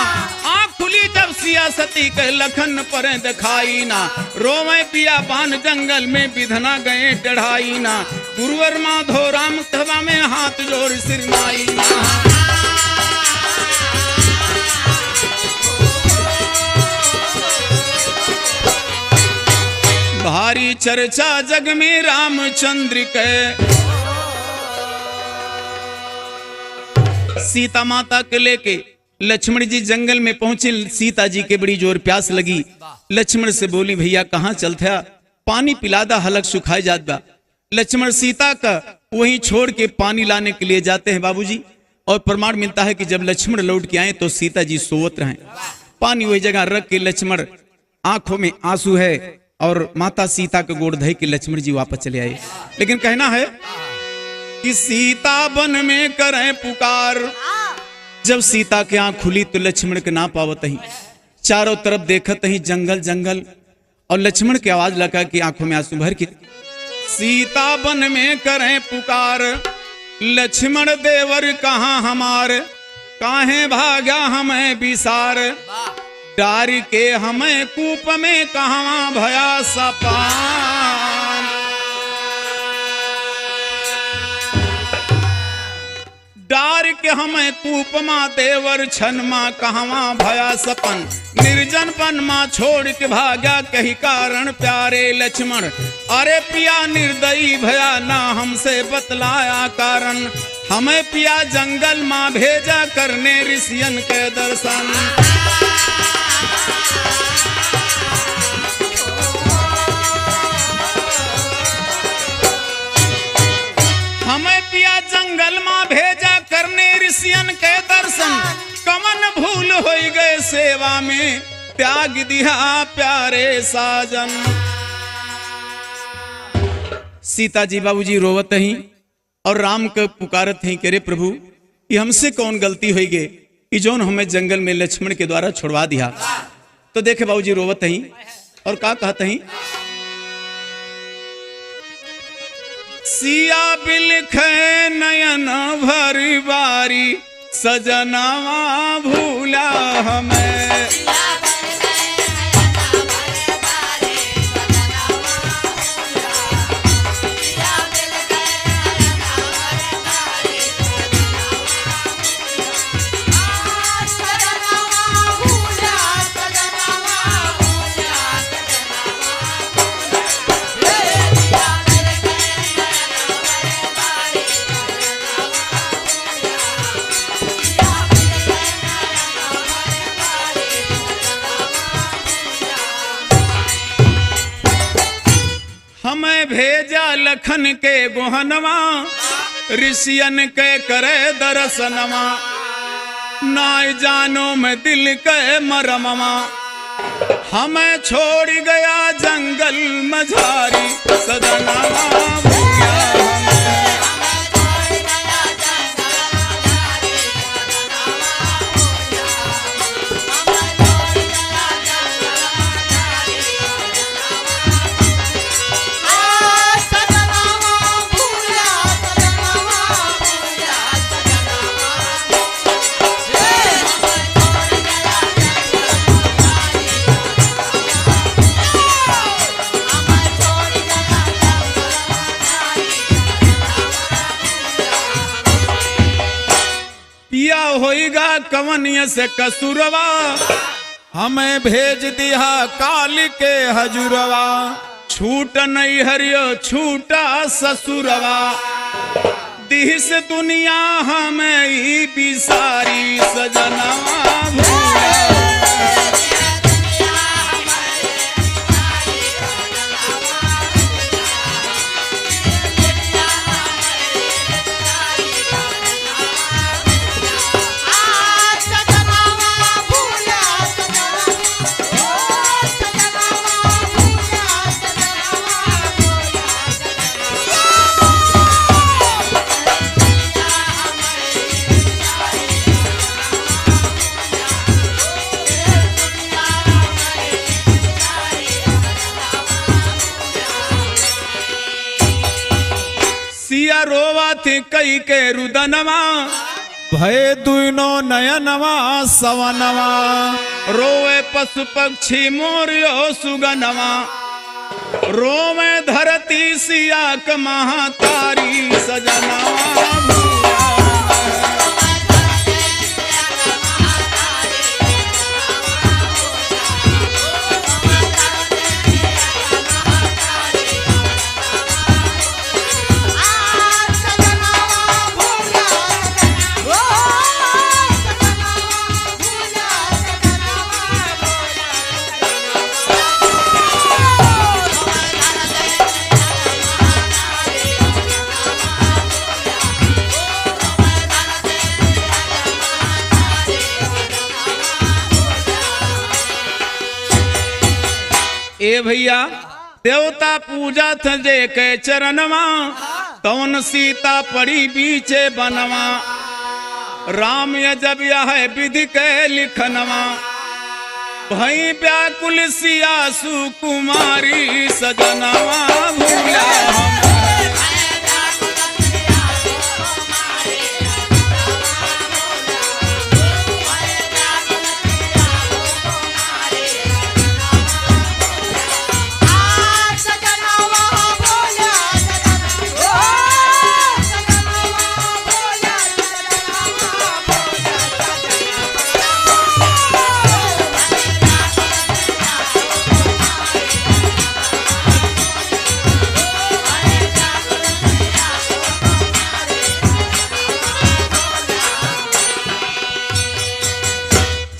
जब सिया सती के लखन पर दिखाई ना। रोवे पिया पान जंगल में विधना गए चढ़ाई ना। गुरुवर माधो राम सभा में हाथ जोड़ सिरनाई ना। भारी चर्चा जग में रामचंद्र के। सीता माता के लेके लक्ष्मण जी जंगल में पहुंचे। सीता जी के बड़ी जोर प्यास लगी। लक्ष्मण से बोली भैया कहाँ चलता पानी पिलादा हलक सुखाए जात बा। लक्ष्मण सीता का वहीं छोड़ के पानी लाने के लिए जाते हैं बाबूजी। और प्रमाण मिलता है कि जब लक्ष्मण लौट के आए तो सीता जी सोवत रहे। पानी वही जगह रख के लक्ष्मण आंखों में आंसू है और माता सीता के गोड़ धई के लक्ष्मण जी वापस चले आए। लेकिन कहना है कि सीता वन में करें पुकार। जब सीता के आंख खुली तो लक्ष्मण के ना पावत ही। चारों तरफ देखत ही जंगल जंगल और लक्ष्मण की आवाज लगा कि आंखों में आंसू भर के सीता वन में करें पुकार। लक्ष्मण देवर कहाँ हमार काहे भाग्या हमें विसार। डार के हमें कूप में कहाँ भया सपान। डार के हमें कूप माँ देवर छन माँ कहवा भया सपन। निर्जन पन माँ छोड़ के भाग्या कही कारण प्यारे लक्ष्मण। अरे पिया निर्दयी भया ना हमसे बतलाया कारण। हमें पिया जंगल माँ भेजा करने ऋषियन के दर्शन। हमें पिया जंगल माँ भेजा करने ऋषियन के दर्शन। कमन भूल हो गए सेवा में त्याग दिया प्यारे साजन। सीता जी बाबूजी रोवत ही और राम के पुकारत हैं कि रे प्रभु ये हमसे कौन गलती हुई गे कि जौन हमें जंगल में लक्ष्मण के द्वारा छुड़वा दिया। तो देखे बाबूजी रोवत हैं और का कहते हैं, सिया बिलखे नयन भरी बारी सजनावा भूला हमें। हमें भेजा लखन के गोहनवा ऋषियन के करे दर्शनवा, नाय जानो मैं दिल के मरमवा। हमें छोड़ गया जंगल मझारी सजनवा भूला हमें। पिया होइगा कवनिय से कसुरवा, हमें भेज दिया काल के हजुरवा। छूट नहीं हरियो छूटा ससुरवा, दिस दुनिया हमें ही बिसारी सजनवा भूला। सिया रोवा थे कई के रुदनवा, भय दुनो नयनवा सवनवा। रोवे पशु पक्षी मोरियो सुगनवा, रोवे धरती सिया क महातारी सजनवा भूला। ए भैया देवता पूजा थ जे के चरणवा, कौन सीता पड़ी बीचे बनवा। राम जब यह विधि के लिखनवा, भई व्याकुल सिया सुकुमारी सजनवा भूला हमें।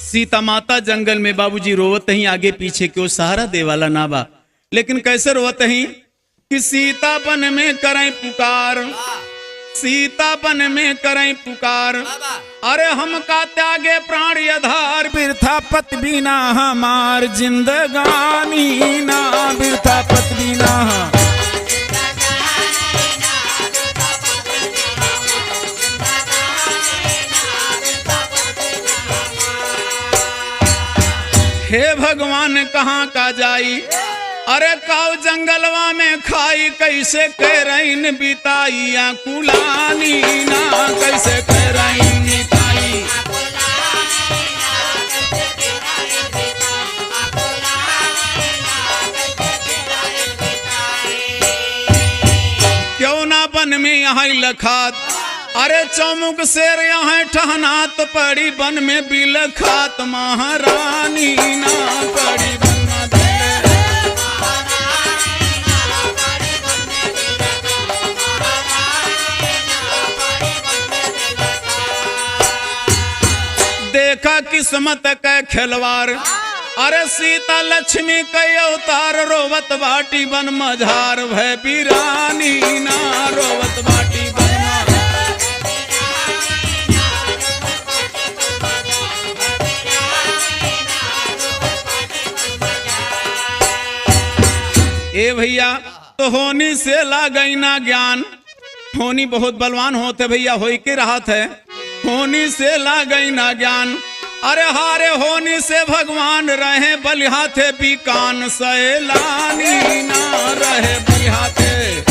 सीता माता जंगल में बाबूजी रोवत ही आगे पीछे क्यों सहारा दे वाला ना बा, लेकिन कैसे रोवत ही कि सीता बन में करें पुकार, सीता बन में करें पुकार। अरे हम का त्यागे प्राण आधार, बिरथा पत बिना हमार जिंदगानी ना, बिरथा पत बिना। हे भगवान कहाँ का जाई, अरे काव जंगलवा में खाई, कैसे करैन बिताई कुलानी ना, कैसे करैन बिताई। क्यों ना बन में यहाँ लखात, अरे चौमुख शेर यहाँ ठहनात, पड़ी बन में बिलखात महारानी ना, पड़ी बन में देखा किस्मत का खिलवाड़, अरे सीता लक्ष्मी कई अवतार, रोवत बाटी बन मझार, भय बिरानी ना, रोवत बाटी बन ए भैया। तो होनी से ला गई ना ज्ञान, होनी बहुत बलवान होते भैया, हो के राहत है, होनी से ला गई ना ज्ञान, अरे हारे होनी से भगवान रहे बलिहाथे बीकान, सैलानी ना रहे बलिहाथे।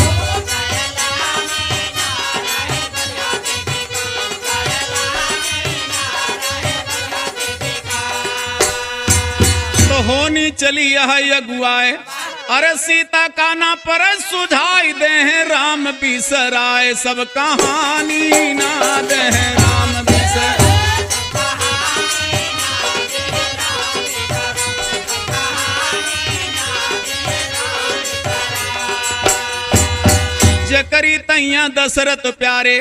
तो होनी चली यह अगुआए, अरे सीता का ना पर सुझाई दे हैं राम बिसराए, सब कहानी ना दे हैं राम बिसराए। जकरी तैया दशरथ प्यारे,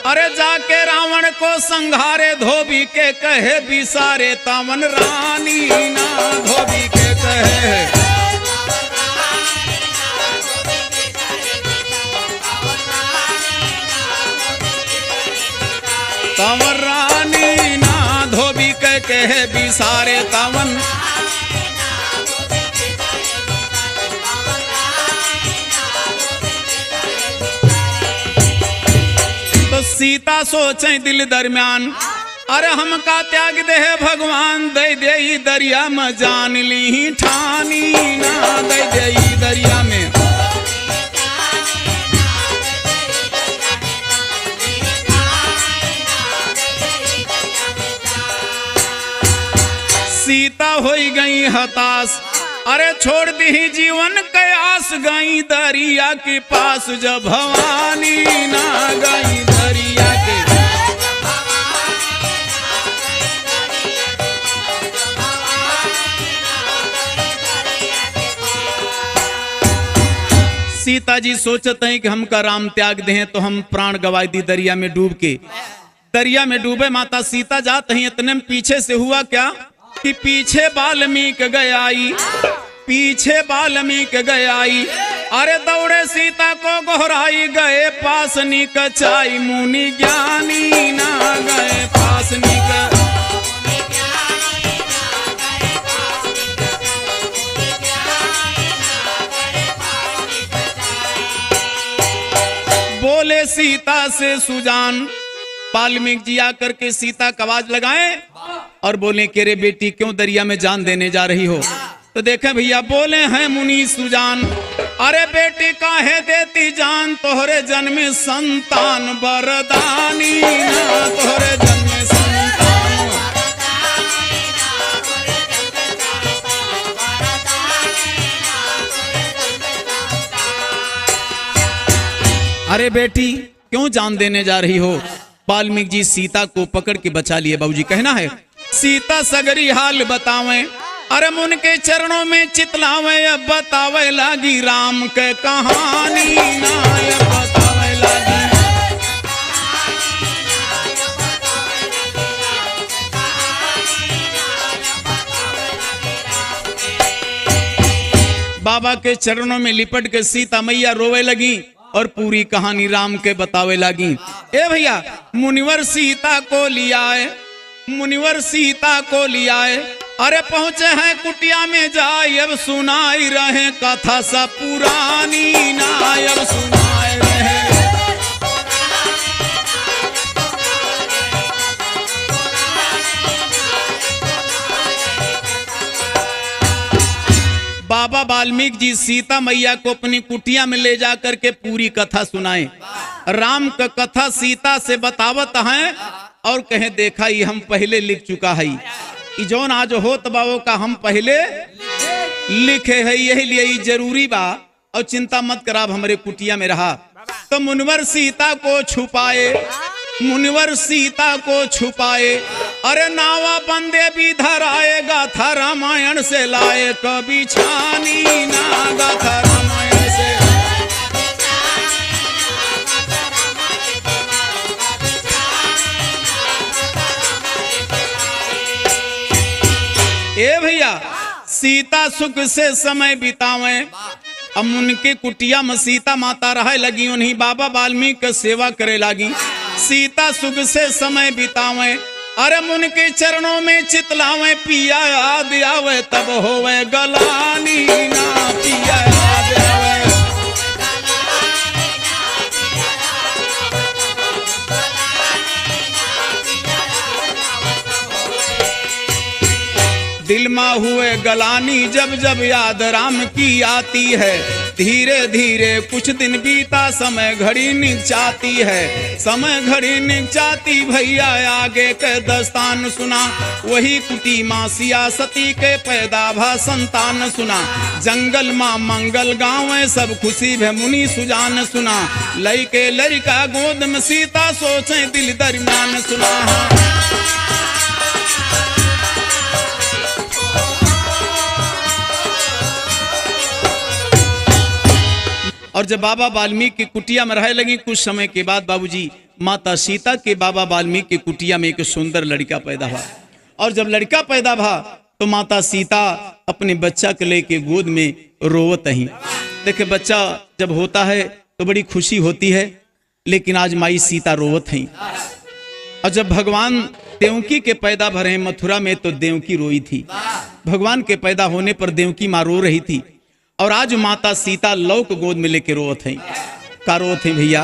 अरे जाके रावण को संघारे, धोबी के कहे बिसारे, तावन रानी ना धोबी के कहे। तावन रानी ना धोबी के कहे बिसारे, तावन। तो सीता सोचे दिल दरमियान, अरे हम का त्याग दे भगवान, दे दे दरिया में जान ली ठानी ना, दे दे दरिया में। सीता होई गई हताश, अरे छोड़ दी जीवन के आस, गई दरिया के पास, जब भवानी ना गई दरिया के। सीता जी सोचते हैं कि हमका राम त्याग दें तो हम प्राण गवाई दी दरिया में डूब के। दरिया में डूबे माता सीता जाते हैं, इतने में पीछे से हुआ क्या कि पीछे वाल्मीकि गयाई, पीछे वाल्मीकि गयाई, अरे दौड़े सीता को गोहराई, गए पास निकचाई, मुनि ज्ञानी ना गए पास निक। बोले सीता से सुजान, वाल्मीकि जी आकर के सीता का आवाज लगाए और बोले कि रे बेटी क्यों दरिया में जान देने जा रही हो। तो देखें भैया बोले हैं मुनि सुजान, अरे बेटी काहे देती जान, तोहरे जन्म संतान बरदानी ना, तोहरे जन्म संतान। अरे बेटी क्यों जान देने जा रही हो। वाल्मीकि जी सीता को पकड़ के बचा लिए। बाबूजी कहना है सीता सगरी हाल बतावे, अरे मुन के चरणों में चितलावे, अब बतावे लागी राम के कहानी ना, अब बतावे लागी। बाबा के चरणों में लिपट के सीता मैया रोवे लगी और पूरी कहानी राम के बतावे लगी। ए भैया मुनिवर सीता को लियाए, मुनिवर सीता को लियाए, अरे पहुंचे हैं कुटिया में जाए, अब सुनाई रहे कथा सा पुरानी ना, अब सुनाए रहे। वाल्मीकि जी सीता मैया को अपनी कुटिया में ले जा करके पूरी कथा सुनाए। राम का कथा सीता से बतावत हैं और कहे देखा ये हम पहले लिख चुका है, जौन आज होत बाबो का हम पहले लिखे है, यही लिए ये जरूरी बा और चिंता मत कराब हमारे कुटिया में रहा। तो मुनवर सीता को छुपाए, मुनिवर सीता को छुपाए, अरे नावा बंदे भी धराएगा था रामायण से लाए, कभी छानी नागा था रामायण से। ए भैया सीता सुख से समय बितावे, अब उनके कुटिया में सीता माता रहे लगी, उन्हीं बाबा वाल्मीकि का सेवा करे लगी। सीता सुख से समय बितावे, अरे मुन के चरणों में चितलावे, पिया याद आवे तब होवे गलानी ना, पिया याद आवे। दिल में हुए गलानी जब जब याद राम की आती है, धीरे धीरे कुछ दिन बीता समय घड़ी निचाती है, समय घड़ी निचाती भैया आगे के दस्तान सुना, वही कुटी माँ सियासती के पैदा भा संतान सुना, जंगल माँ मंगल गाँव सब खुशी भे मुनि सुजान सुना, लई के लड़का गोद में सीता सोचे दिल दरमियान सुना। और जब बाबा वाल्मीकि की कुटिया में रह लगी, कुछ समय के बाद बाबूजी माता सीता के बाबा वाल्मीकि की कुटिया में एक सुंदर लड़का पैदा हुआ। और जब लड़का पैदा हुआ तो माता सीता अपने बच्चा के लेके गोद में रोवत ही। देखे बच्चा जब होता है तो बड़ी खुशी होती है, लेकिन आज माई सीता रोवत ही। और जब भगवान देवकी के पैदा भरे मथुरा में तो देवकी रोई थी, भगवान के पैदा होने पर देवकी माँ रो रही थी। और आज माता सीता लौ को गोद में लेके रोत हैं। का रोत हैं भैया,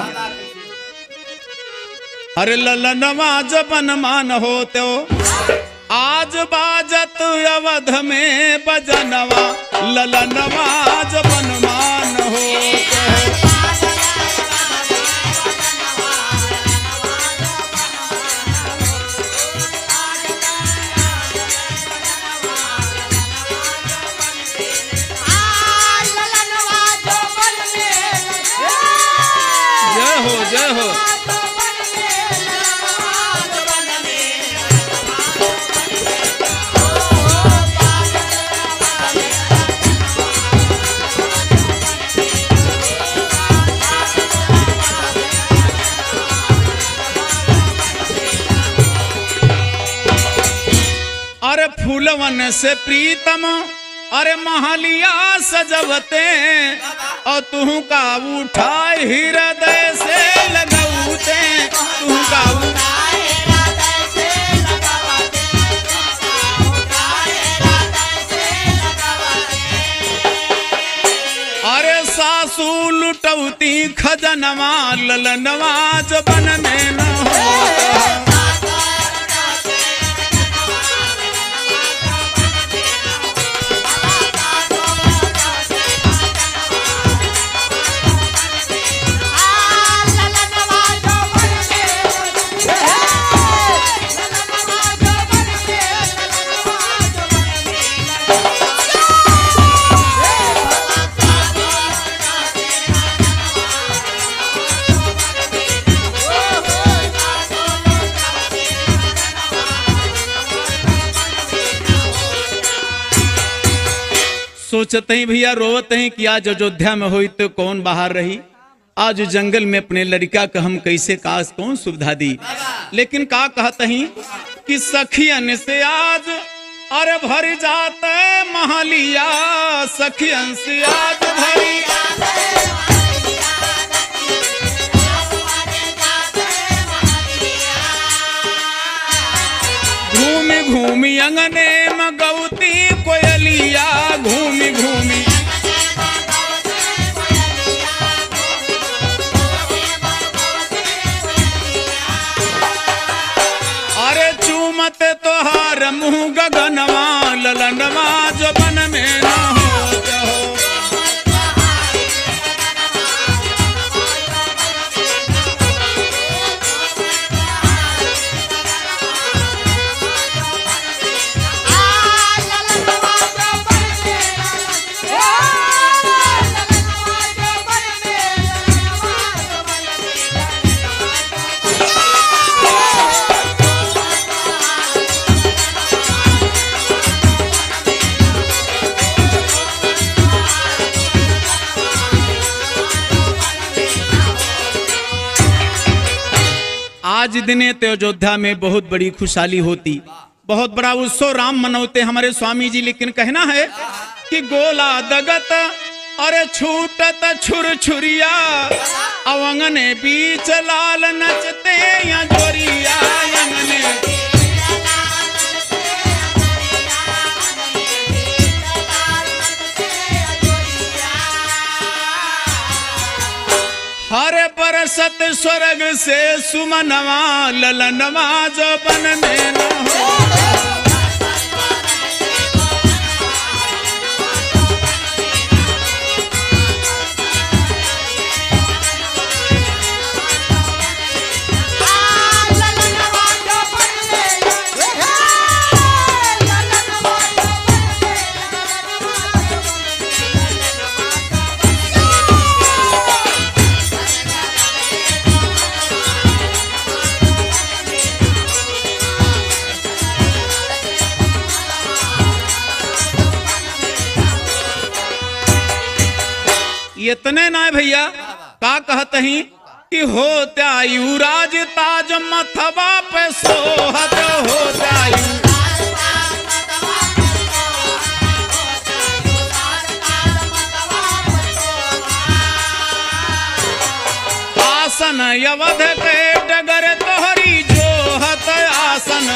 अरे ललनवा जबन मान होते हो, आज बाजत अवध में बजनवा, ललनवा जबन मान होते हो। जय हो। अरे फूलवन से प्रीतम, अरे महलिया सजवते, और तू का उठाए हृदय से लगौते, तू का अरे सासू लुटौती खजनवा, ललनवा जबन में न हो। सोचते ही भैया रोवते हैं कि आज अयोध्या में हुई तो कौन बाहर रही, आज जंगल में अपने लड़का का हम कैसे काश कौन सुविधा दी। लेकिन का कहते हैं कि सखियन से आज अरे भर जाते महलिया, सखियन से आज भरी घूमी घूमी अंगने में गौती कोयलिया, घूमी घूमी अरे चूमत तोहार मुँह गगनवा, ललनवा जबन में न हो। आज दिन अयोध्या में बहुत बड़ी खुशहाली होती, बहुत बड़ा उत्सव राम मनौते हमारे स्वामी जी। लेकिन कहना है कि गोला दगत अरे छूटत छुर छुरिया, अवंगने बीच लाल नचते या जोरिया, अंगने हर बरसत स्वर्ग से सुमनवा, ललनवा जो बन में न हो। इतने ना भैया का कहते ही कि हो त्यायु राज ताज मथवा पे सोहत, हो त्यायु आसन यवध के डगर तोहरी जोहत, आसन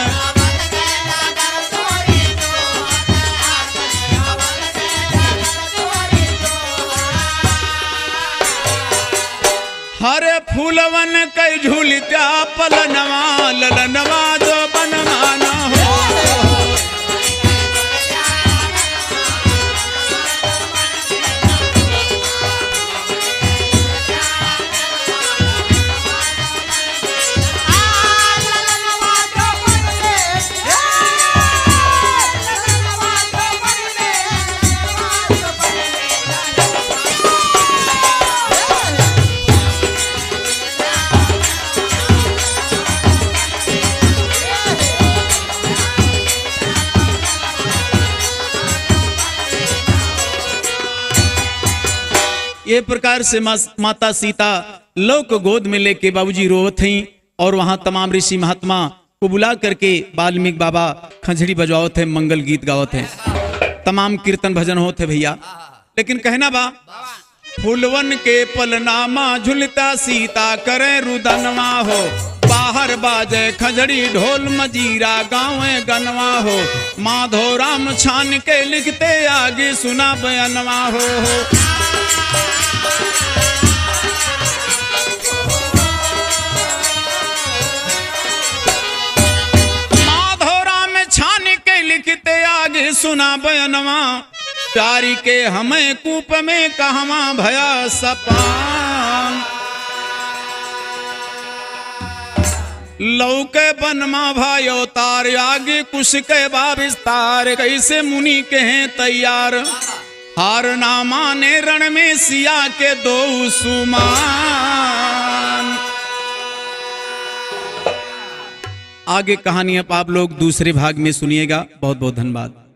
हरे फूलवन कई झूलत्या पलनवा, ललनवा जो बनमाना हो। ये प्रकार से माता सीता लव को गोद में लेके बाबूजी रोवत थी, और वहां तमाम ऋषि महात्मा को बुला करके वाल्मीकि बाबा खंजड़ी बजवावत है, मंगल गीत गावत है, तमाम कीर्तन भजन होते भैया। लेकिन कहना बा फूलवन के पलनामा झुलता सीता करे रुदनवा हो, बाहर बाजे खंजड़ी ढोल मजीरा गाँव गनवा हो, माधो राम छान के लिखते आगे सुना बयनवा हो। लिखते आगे सुना बयनवा, प्यारी के हमें कूप में कहवा भया सपान, लौके बनमा भायो तार आगे कुश के विस्तार, कैसे मुनि के हैं तैयार, हार ना माने रण में सिया के दो सुमान। आगे कहानी अब आप लोग दूसरे भाग में सुनिएगा। बहुत बहुत धन्यवाद।